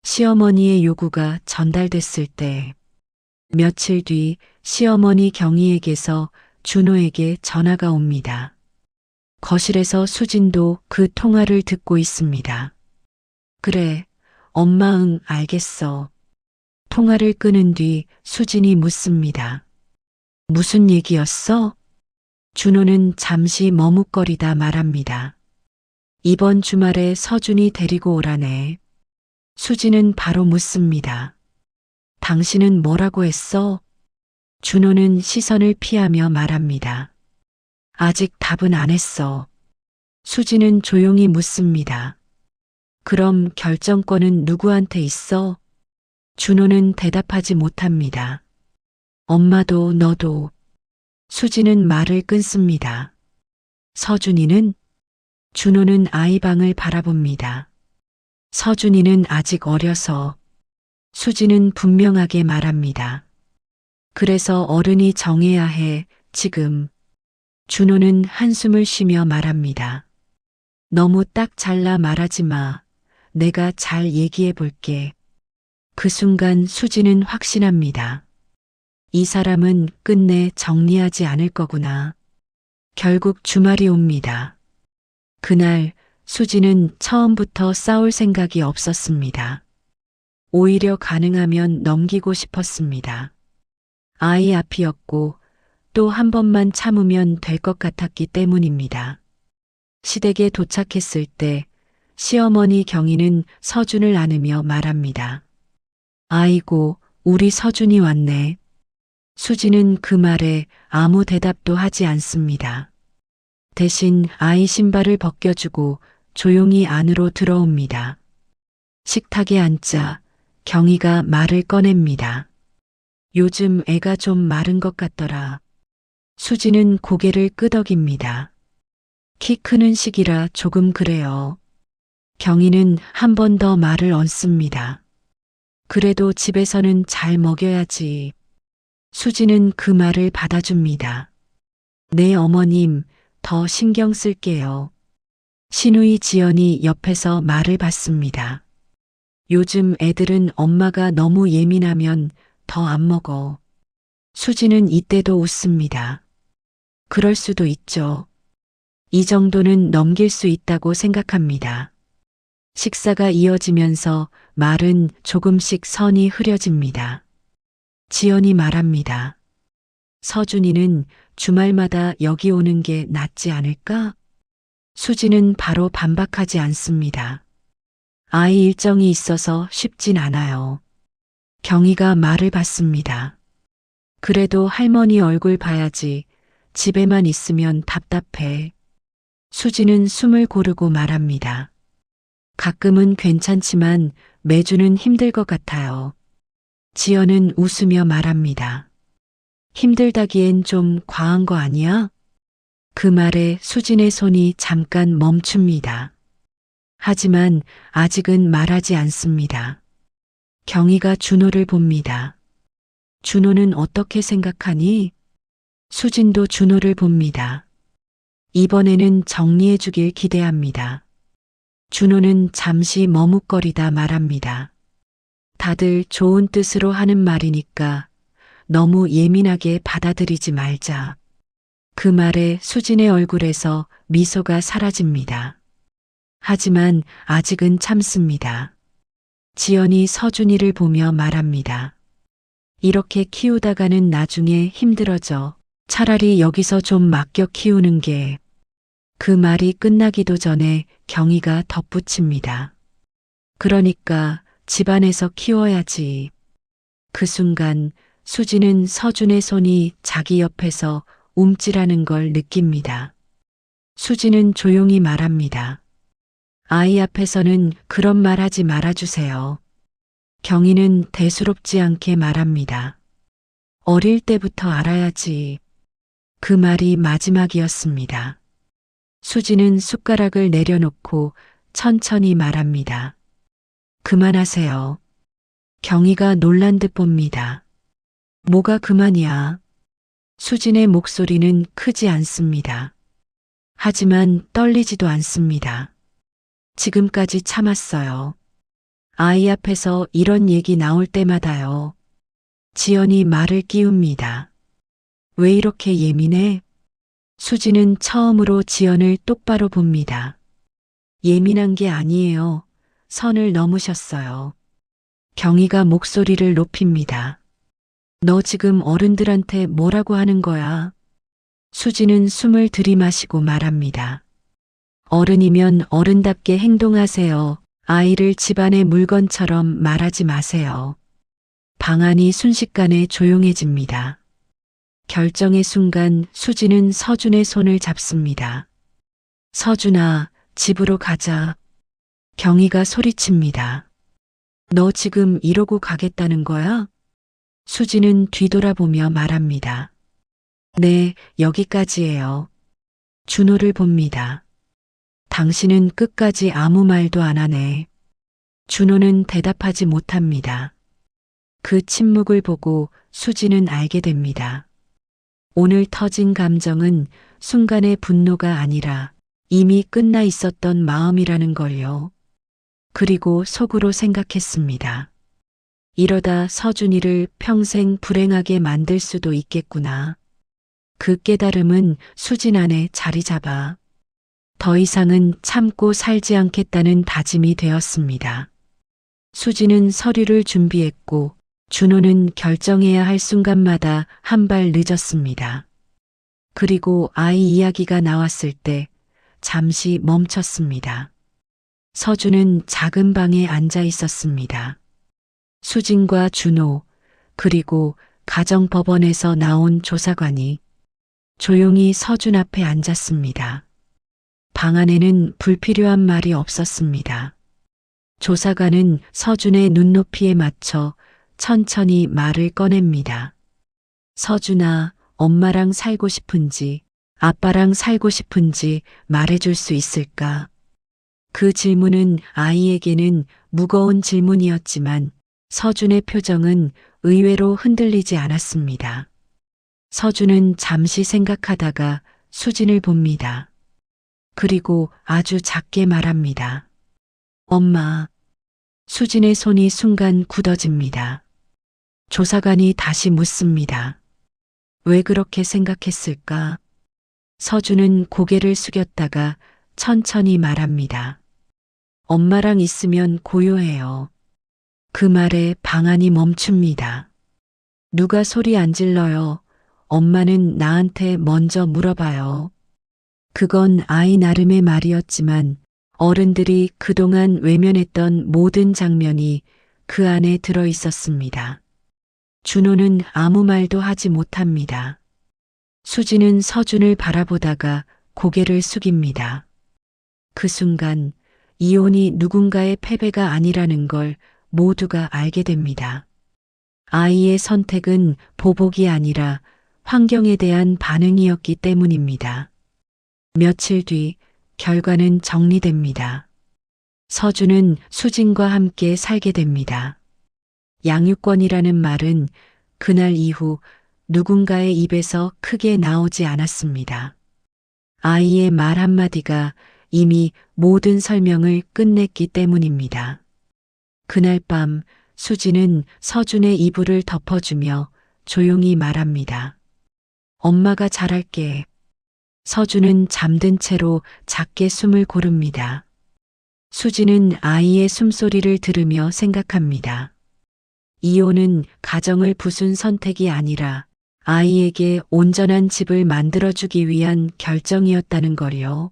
시어머니의 요구가 전달됐을 때 며칠 뒤 시어머니 경희에게서 준호에게 전화가 옵니다. 거실에서 수진도 그 통화를 듣고 있습니다. 그래, 엄마 응 알겠어. 통화를 끊은 뒤 수진이 묻습니다. 무슨 얘기였어? 준호는 잠시 머뭇거리다 말합니다. 이번 주말에 서준이 데리고 오라네. 수지는 바로 묻습니다. 당신은 뭐라고 했어? 준호는 시선을 피하며 말합니다. 아직 답은 안 했어. 수지는 조용히 묻습니다. 그럼 결정권은 누구한테 있어? 준호는 대답하지 못합니다. 엄마도 너도. 수지는 말을 끊습니다. 서준이는? 준호는 아이 방을 바라봅니다. 서준이는 아직 어려서. 수지는 분명하게 말합니다. 그래서 어른이 정해야 해, 지금. 준호는 한숨을 쉬며 말합니다. 너무 딱 잘라 말하지 마. 내가 잘 얘기해 볼게. 그 순간 수지는 확신합니다. 이 사람은 끝내 정리하지 않을 거구나. 결국 주말이 옵니다. 그날 수지는 처음부터 싸울 생각이 없었습니다. 오히려 가능하면 넘기고 싶었습니다. 아이 앞이었고 또 한 번만 참으면 될 것 같았기 때문입니다. 시댁에 도착했을 때 시어머니 경희는 서준을 안으며 말합니다. 아이고, 우리 서준이 왔네. 수지는 그 말에 아무 대답도 하지 않습니다. 대신 아이 신발을 벗겨주고 조용히 안으로 들어옵니다. 식탁에 앉자 경희가 말을 꺼냅니다. 요즘 애가 좀 마른 것 같더라. 수지는 고개를 끄덕입니다. 키 크는 시기라 조금 그래요. 경희는 한 번 더 말을 얹습니다. 그래도 집에서는 잘 먹여야지. 수지는 그 말을 받아줍니다. 네 어머님, 더 신경 쓸게요. 시누이 지연이 옆에서 말을 받습니다. 요즘 애들은 엄마가 너무 예민하면 더 안 먹어. 수지는 이때도 웃습니다. 그럴 수도 있죠. 이 정도는 넘길 수 있다고 생각합니다. 식사가 이어지면서 말은 조금씩 선이 흐려집니다. 지연이 말합니다. 서준이는 주말마다 여기 오는 게 낫지 않을까? 수지는 바로 반박하지 않습니다. 아이 일정이 있어서 쉽진 않아요. 경희가 말을 받습니다. 그래도 할머니 얼굴 봐야지. 집에만 있으면 답답해. 수지는 숨을 고르고 말합니다. 가끔은 괜찮지만 매주는 힘들 것 같아요. 지연은 웃으며 말합니다. 힘들다기엔 좀 과한 거 아니야? 그 말에 수진의 손이 잠깐 멈춥니다. 하지만 아직은 말하지 않습니다. 경희가 준호를 봅니다. 준호는 어떻게 생각하니? 수진도 준호를 봅니다. 이번에는 정리해 주길 기대합니다. 준호는 잠시 머뭇거리다 말합니다. 다들 좋은 뜻으로 하는 말이니까 너무 예민하게 받아들이지 말자. 그 말에 수진의 얼굴에서 미소가 사라집니다. 하지만 아직은 참습니다. 지연이 서준이를 보며 말합니다. 이렇게 키우다가는 나중에 힘들어져. 차라리 여기서 좀 맡겨 키우는 게. 그 말이 끝나기도 전에 경희가 덧붙입니다. 그러니까 집안에서 키워야지. 그 순간 수지는 서준의 손이 자기 옆에서 움찔하는 걸 느낍니다. 수지는 조용히 말합니다. 아이 앞에서는 그런 말 하지 말아주세요. 경희는 대수롭지 않게 말합니다. 어릴 때부터 알아야지. 그 말이 마지막이었습니다. 수지는 숟가락을 내려놓고 천천히 말합니다. 그만하세요. 경희가 놀란 듯 봅니다. 뭐가 그만이야? 수진의 목소리는 크지 않습니다. 하지만 떨리지도 않습니다. 지금까지 참았어요. 아이 앞에서 이런 얘기 나올 때마다요. 지연이 말을 끼웁니다. 왜 이렇게 예민해? 수지는 처음으로 지연을 똑바로 봅니다. 예민한 게 아니에요. 선을 넘으셨어요. 경희가 목소리를 높입니다. 너 지금 어른들한테 뭐라고 하는 거야? 수지는 숨을 들이마시고 말합니다. 어른이면 어른답게 행동하세요. 아이를 집안의 물건처럼 말하지 마세요. 방 안이 순식간에 조용해집니다. 결정의 순간 수지는 서준의 손을 잡습니다. 서준아, 집으로 가자. 경희가 소리칩니다. 너 지금 이러고 가겠다는 거야? 수지는 뒤돌아보며 말합니다. 네, 여기까지예요. 준호를 봅니다. 당신은 끝까지 아무 말도 안 하네. 준호는 대답하지 못합니다. 그 침묵을 보고 수지는 알게 됩니다. 오늘 터진 감정은 순간의 분노가 아니라 이미 끝나 있었던 마음이라는 걸요. 그리고 속으로 생각했습니다. 이러다 서준이를 평생 불행하게 만들 수도 있겠구나. 그 깨달음은 수진 안에 자리 잡아 더 이상은 참고 살지 않겠다는 다짐이 되었습니다. 수지는 서류를 준비했고 준호는 결정해야 할 순간마다 한 발 늦었습니다. 그리고 아이 이야기가 나왔을 때 잠시 멈췄습니다. 서준은 작은 방에 앉아 있었습니다. 수진과 준호, 그리고 가정법원에서 나온 조사관이 조용히 서준 앞에 앉았습니다. 방 안에는 불필요한 말이 없었습니다. 조사관은 서준의 눈높이에 맞춰 천천히 말을 꺼냅니다. 서준아, 엄마랑 살고 싶은지, 아빠랑 살고 싶은지 말해줄 수 있을까? 그 질문은 아이에게는 무거운 질문이었지만 서준의 표정은 의외로 흔들리지 않았습니다. 서준은 잠시 생각하다가 수진을 봅니다. 그리고 아주 작게 말합니다. 엄마. 수진의 손이 순간 굳어집니다. 조사관이 다시 묻습니다. 왜 그렇게 생각했을까? 서준은 고개를 숙였다가 천천히 말합니다. 엄마랑 있으면 고요해요. 그 말에 방 안이 멈춥니다. 누가 소리 안 질러요. 엄마는 나한테 먼저 물어봐요. 그건 아이 나름의 말이었지만 어른들이 그동안 외면했던 모든 장면이 그 안에 들어 있었습니다. 준호는 아무 말도 하지 못합니다. 수지는 서준을 바라보다가 고개를 숙입니다. 그 순간 이혼이 누군가의 패배가 아니라는 걸 모두가 알게 됩니다. 아이의 선택은 보복이 아니라 환경에 대한 반응이었기 때문입니다. 며칠 뒤 결과는 정리됩니다. 서준은 수진과 함께 살게 됩니다. 양육권이라는 말은 그날 이후 누군가의 입에서 크게 나오지 않았습니다. 아이의 말 한마디가 이미 모든 설명을 끝냈기 때문입니다. 그날 밤 수지는 서준의 이불을 덮어주며 조용히 말합니다. 엄마가 잘할게. 서준은 잠든 채로 작게 숨을 고릅니다. 수지는 아이의 숨소리를 들으며 생각합니다. 이혼은 가정을 부순 선택이 아니라 아이에게 온전한 집을 만들어주기 위한 결정이었다는 거요.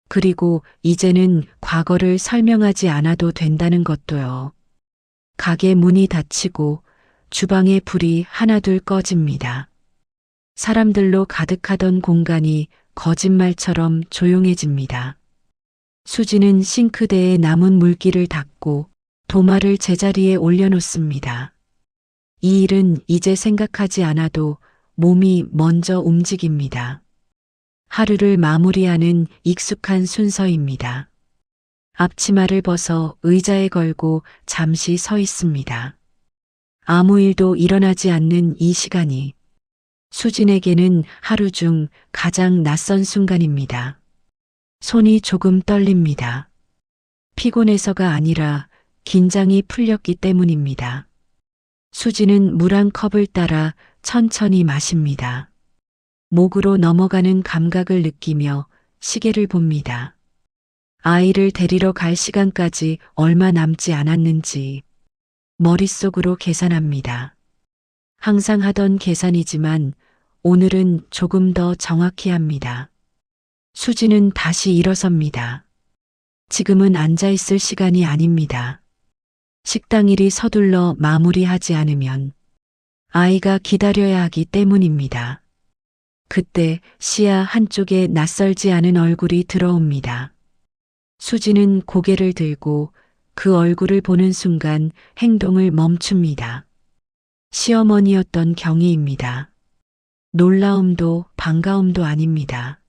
그리고 이제는 과거를 설명하지 않아도 된다는 것도요. 가게 문이 닫히고 주방의 불이 하나둘 꺼집니다. 사람들로 가득하던 공간이 거짓말처럼 조용해집니다. 수지는 싱크대에 남은 물기를 닦고 도마를 제자리에 올려놓습니다. 이 일은 이제 생각하지 않아도 몸이 먼저 움직입니다. 하루를 마무리하는 익숙한 순서입니다. 앞치마를 벗어 의자에 걸고 잠시 서 있습니다. 아무 일도 일어나지 않는 이 시간이 수진에게는 하루 중 가장 낯선 순간입니다. 손이 조금 떨립니다. 피곤해서가 아니라 긴장이 풀렸기 때문입니다. 수진은 물 한 컵을 따라 천천히 마십니다. 목으로 넘어가는 감각을 느끼며 시계를 봅니다. 아이를 데리러 갈 시간까지 얼마 남지 않았는지 머릿속으로 계산합니다. 항상 하던 계산이지만 오늘은 조금 더 정확히 합니다. 수지는 다시 일어섭니다. 지금은 앉아 있을 시간이 아닙니다. 식당 일이 서둘러 마무리하지 않으면 아이가 기다려야 하기 때문입니다. 그때 시야 한쪽에 낯설지 않은 얼굴이 들어옵니다. 수지는 고개를 들고 그 얼굴을 보는 순간 행동을 멈춥니다. 시어머니였던 경희입니다. 놀라움도 반가움도 아닙니다.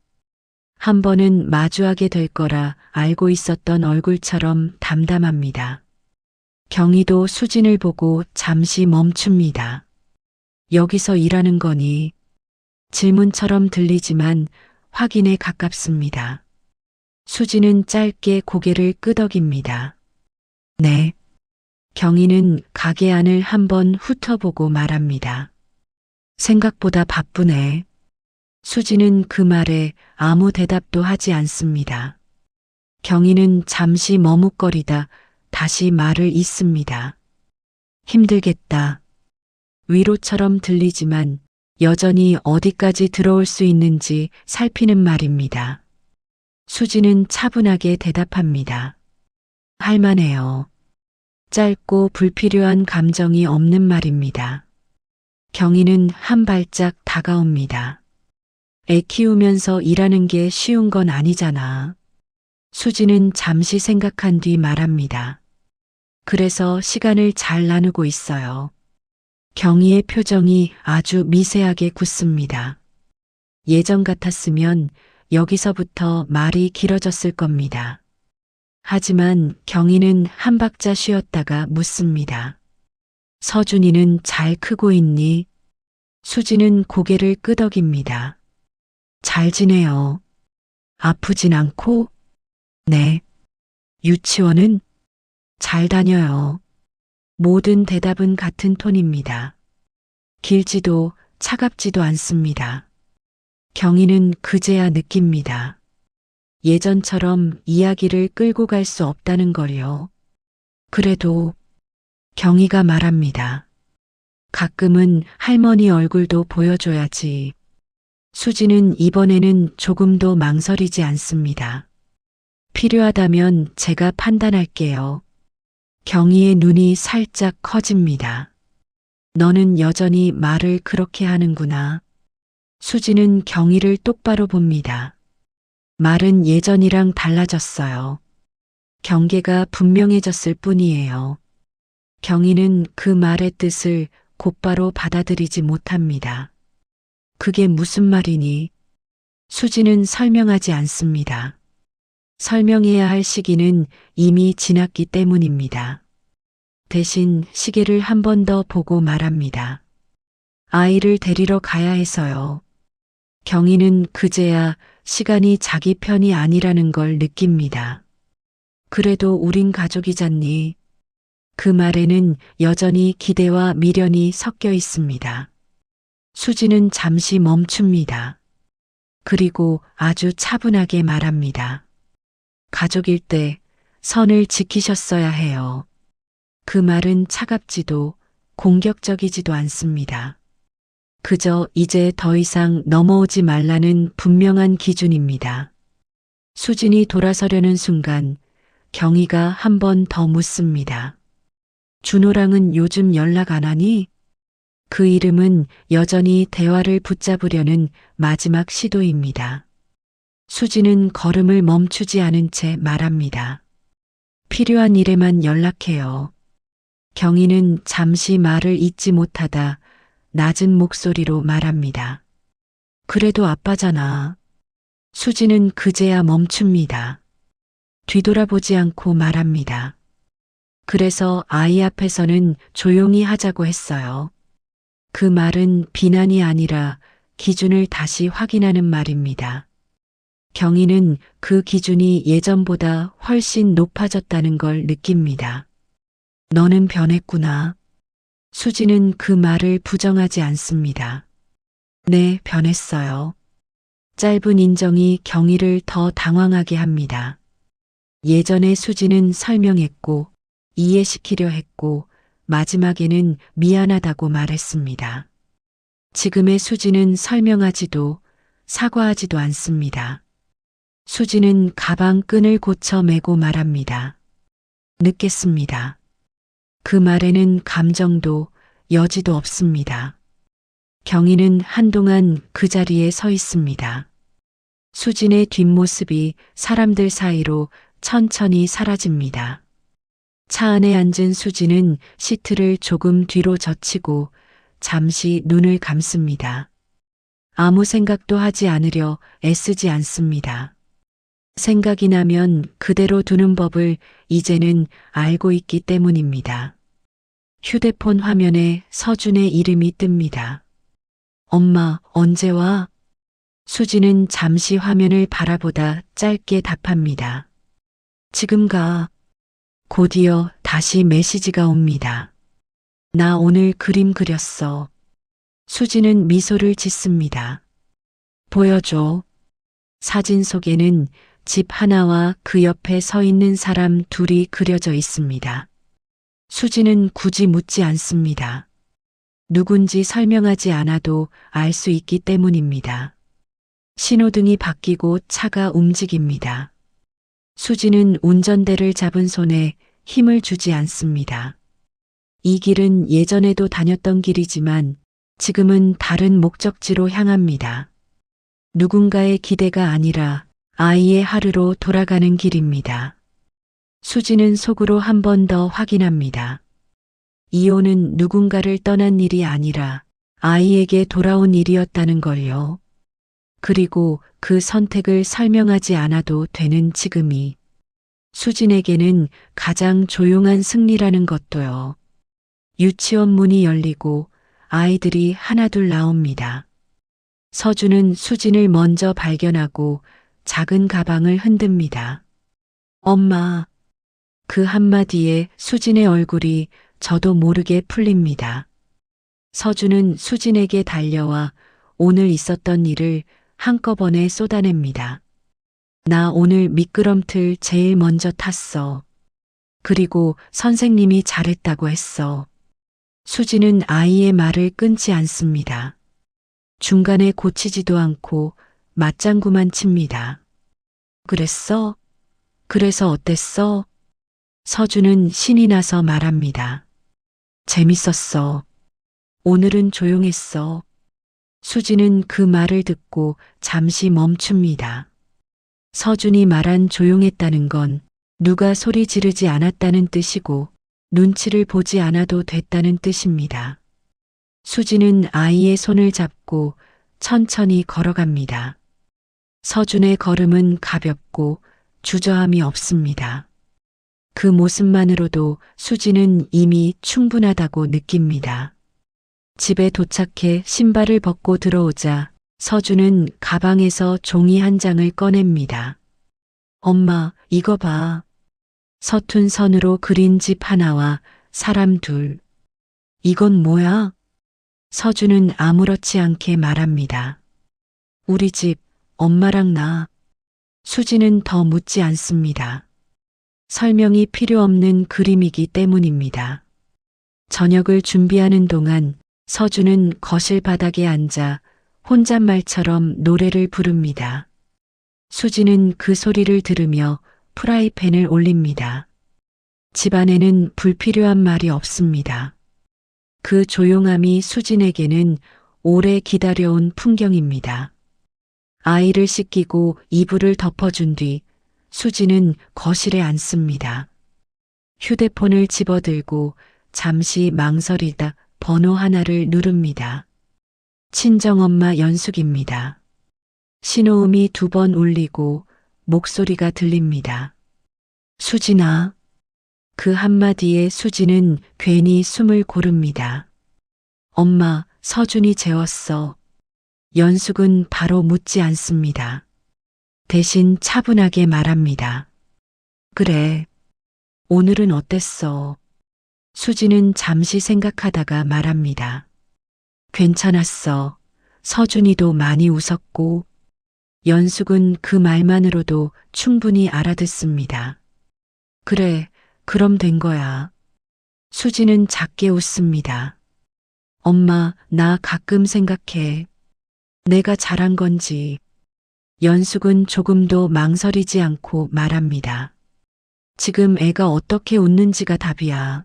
한 번은 마주하게 될 거라 알고 있었던 얼굴처럼 담담합니다. 경희도 수진을 보고 잠시 멈춥니다. 여기서 일하는 거니? 질문처럼 들리지만 확인에 가깝습니다. 수지는 짧게 고개를 끄덕입니다. 네. 경희는 가게 안을 한번 훑어보고 말합니다. 생각보다 바쁘네. 수지는 그 말에 아무 대답도 하지 않습니다. 경희는 잠시 머뭇거리다 다시 말을 잇습니다. 힘들겠다. 위로처럼 들리지만 여전히 어디까지 들어올 수 있는지 살피는 말입니다. 수지는 차분하게 대답합니다. 할만해요. 짧고 불필요한 감정이 없는 말입니다. 경희는 한 발짝 다가옵니다. 애 키우면서 일하는 게 쉬운 건 아니잖아. 수지는 잠시 생각한 뒤 말합니다. 그래서 시간을 잘 나누고 있어요. 경희의 표정이 아주 미세하게 굳습니다. 예전 같았으면 여기서부터 말이 길어졌을 겁니다. 하지만 경희는 한 박자 쉬었다가 묻습니다. 서준이는 잘 크고 있니? 수지는 고개를 끄덕입니다. 잘 지내요. 아프진 않고? 네. 유치원은? 잘 다녀요. 모든 대답은 같은 톤입니다. 길지도 차갑지도 않습니다. 경희는 그제야 느낍니다. 예전처럼 이야기를 끌고 갈 수 없다는 걸요. 그래도 경희가 말합니다. 가끔은 할머니 얼굴도 보여줘야지. 수지는 이번에는 조금도 망설이지 않습니다. 필요하다면 제가 판단할게요. 경희의 눈이 살짝 커집니다. 너는 여전히 말을 그렇게 하는구나. 수지는 경희를 똑바로 봅니다. 말은 예전이랑 달라졌어요. 경계가 분명해졌을 뿐이에요. 경희는 그 말의 뜻을 곧바로 받아들이지 못합니다. 그게 무슨 말이니? 수지는 설명하지 않습니다. 설명해야 할 시기는 이미 지났기 때문입니다. 대신 시계를 한 번 더 보고 말합니다. 아이를 데리러 가야 해서요. 경희는 그제야 시간이 자기 편이 아니라는 걸 느낍니다. 그래도 우린 가족이잖니. 그 말에는 여전히 기대와 미련이 섞여 있습니다. 수지는 잠시 멈춥니다. 그리고 아주 차분하게 말합니다. 가족일 때 선을 지키셨어야 해요. 그 말은 차갑지도 공격적이지도 않습니다. 그저 이제 더 이상 넘어오지 말라는 분명한 기준입니다. 수진이 돌아서려는 순간 경희가 한 번 더 묻습니다. 준호랑은 요즘 연락 안 하니? 그 이름은 여전히 대화를 붙잡으려는 마지막 시도입니다. 수지는 걸음을 멈추지 않은 채 말합니다. 필요한 일에만 연락해요. 경희는 잠시 말을 잇지 못하다 낮은 목소리로 말합니다. 그래도 아빠잖아. 수지는 그제야 멈춥니다. 뒤돌아보지 않고 말합니다. 그래서 아이 앞에서는 조용히 하자고 했어요. 그 말은 비난이 아니라 기준을 다시 확인하는 말입니다. 경희는 그 기준이 예전보다 훨씬 높아졌다는 걸 느낍니다. 너는 변했구나. 수지는 그 말을 부정하지 않습니다. 네, 변했어요. 짧은 인정이 경희를 더 당황하게 합니다. 예전에 수지는 설명했고 이해시키려 했고 마지막에는 미안하다고 말했습니다. 지금의 수지는 설명하지도 사과하지도 않습니다. 수지는 가방 끈을 고쳐 매고 말합니다. 늦겠습니다. 그 말에는 감정도 여지도 없습니다. 경희는 한동안 그 자리에 서 있습니다. 수진의 뒷모습이 사람들 사이로 천천히 사라집니다. 차 안에 앉은 수진은 시트를 조금 뒤로 젖히고 잠시 눈을 감습니다. 아무 생각도 하지 않으려 애쓰지 않습니다. 생각이 나면 그대로 두는 법을 이제는 알고 있기 때문입니다. 휴대폰 화면에 서준의 이름이 뜹니다. 엄마, 언제 와? 수지는 잠시 화면을 바라보다 짧게 답합니다. 지금 가. 곧이어 다시 메시지가 옵니다. 나 오늘 그림 그렸어. 수지는 미소를 짓습니다. 보여줘. 사진 속에는 집 하나와 그 옆에 서 있는 사람 둘이 그려져 있습니다. 수지는 굳이 묻지 않습니다. 누군지 설명하지 않아도 알 수 있기 때문입니다. 신호등이 바뀌고 차가 움직입니다. 수지는 운전대를 잡은 손에 힘을 주지 않습니다. 이 길은 예전에도 다녔던 길이지만 지금은 다른 목적지로 향합니다. 누군가의 기대가 아니라 아이의 하루로 돌아가는 길입니다. 수지는 속으로 한 번 더 확인합니다. 이혼은 누군가를 떠난 일이 아니라 아이에게 돌아온 일이었다는 걸요. 그리고 그 선택을 설명하지 않아도 되는 지금이 수진에게는 가장 조용한 승리라는 것도요. 유치원 문이 열리고 아이들이 하나둘 나옵니다. 서준은 수진을 먼저 발견하고 작은 가방을 흔듭니다. 엄마. 그 한마디에 수진의 얼굴이 저도 모르게 풀립니다. 서준은 수진에게 달려와 오늘 있었던 일을 한꺼번에 쏟아냅니다. 나 오늘 미끄럼틀 제일 먼저 탔어. 그리고 선생님이 잘했다고 했어. 수지는 아이의 말을 끊지 않습니다. 중간에 고치지도 않고 맞장구만 칩니다. 그랬어? 그래서 어땠어? 서준은 신이 나서 말합니다. 재밌었어. 오늘은 조용했어. 수지는 그 말을 듣고 잠시 멈춥니다. 서준이 말한 조용했다는 건 누가 소리 지르지 않았다는 뜻이고 눈치를 보지 않아도 됐다는 뜻입니다. 수지는 아이의 손을 잡고 천천히 걸어갑니다. 서준의 걸음은 가볍고 주저함이 없습니다. 그 모습만으로도 수지는 이미 충분하다고 느낍니다. 집에 도착해 신발을 벗고 들어오자 서준은 가방에서 종이 한 장을 꺼냅니다. 엄마, 이거 봐. 서툰 선으로 그린 집 하나와 사람 둘. 이건 뭐야? 서준은 아무렇지 않게 말합니다. 우리 집, 엄마랑 나. 수지는 더 묻지 않습니다. 설명이 필요 없는 그림이기 때문입니다. 저녁을 준비하는 동안 서준은 거실 바닥에 앉아 혼잣말처럼 노래를 부릅니다. 수지는 그 소리를 들으며 프라이팬을 올립니다. 집안에는 불필요한 말이 없습니다. 그 조용함이 수진에게는 오래 기다려온 풍경입니다. 아이를 씻기고 이불을 덮어준 뒤 수지는 거실에 앉습니다. 휴대폰을 집어들고 잠시 망설이다 번호 하나를 누릅니다. 친정엄마 연숙입니다. 신호음이 2번 울리고 목소리가 들립니다. 수진아. 그 한마디에 수지는 괜히 숨을 고릅니다. 엄마, 서준이 재웠어. 연숙은 바로 묻지 않습니다. 대신 차분하게 말합니다. 그래. 오늘은 어땠어? 수지는 잠시 생각하다가 말합니다. 괜찮았어. 서준이도 많이 웃었고. 연숙은 그 말만으로도 충분히 알아듣습니다. 그래, 그럼 된 거야. 수지는 작게 웃습니다. 엄마, 나 가끔 생각해. 내가 잘한 건지, 연숙은 조금도 망설이지 않고 말합니다. 지금 애가 어떻게 웃는지가 답이야.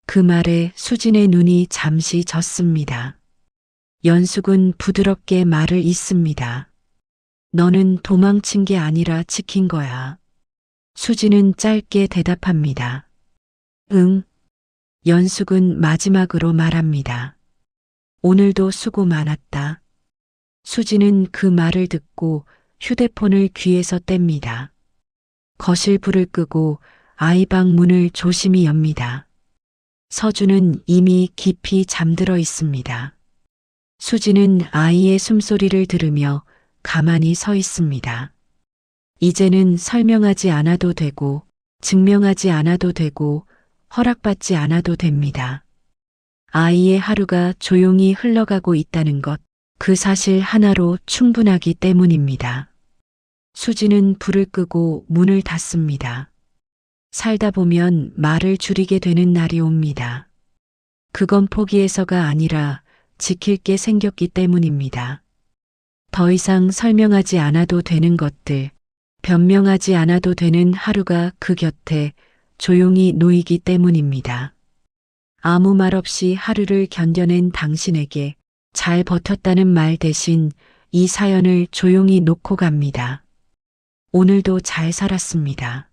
그 말에 수진의 눈이 잠시 졌습니다. 연숙은 부드럽게 말을 잇습니다. 너는 도망친 게 아니라 지킨 거야. 수진은 짧게 대답합니다. 응. 연숙은 마지막으로 말합니다. 오늘도 수고 많았다. 수진은 그 말을 듣고 휴대폰을 귀에서 뗍니다. 거실 불을 끄고 아이방 문을 조심히 엽니다. 서준은 이미 깊이 잠들어 있습니다. 수진은 아이의 숨소리를 들으며 가만히 서 있습니다. 이제는 설명하지 않아도 되고, 증명하지 않아도 되고, 허락받지 않아도 됩니다. 아이의 하루가 조용히 흘러가고 있다는 것, 그 사실 하나로 충분하기 때문입니다. 수진은 불을 끄고 문을 닫습니다. 살다 보면 말을 줄이게 되는 날이 옵니다. 그건 포기해서가 아니라 지킬 게 생겼기 때문입니다. 더 이상 설명하지 않아도 되는 것들, 변명하지 않아도 되는 하루가 그 곁에 조용히 놓이기 때문입니다. 아무 말 없이 하루를 견뎌낸 당신에게 잘 버텼다는 말 대신 이 사연을 조용히 놓고 갑니다. 오늘도 잘 살았습니다.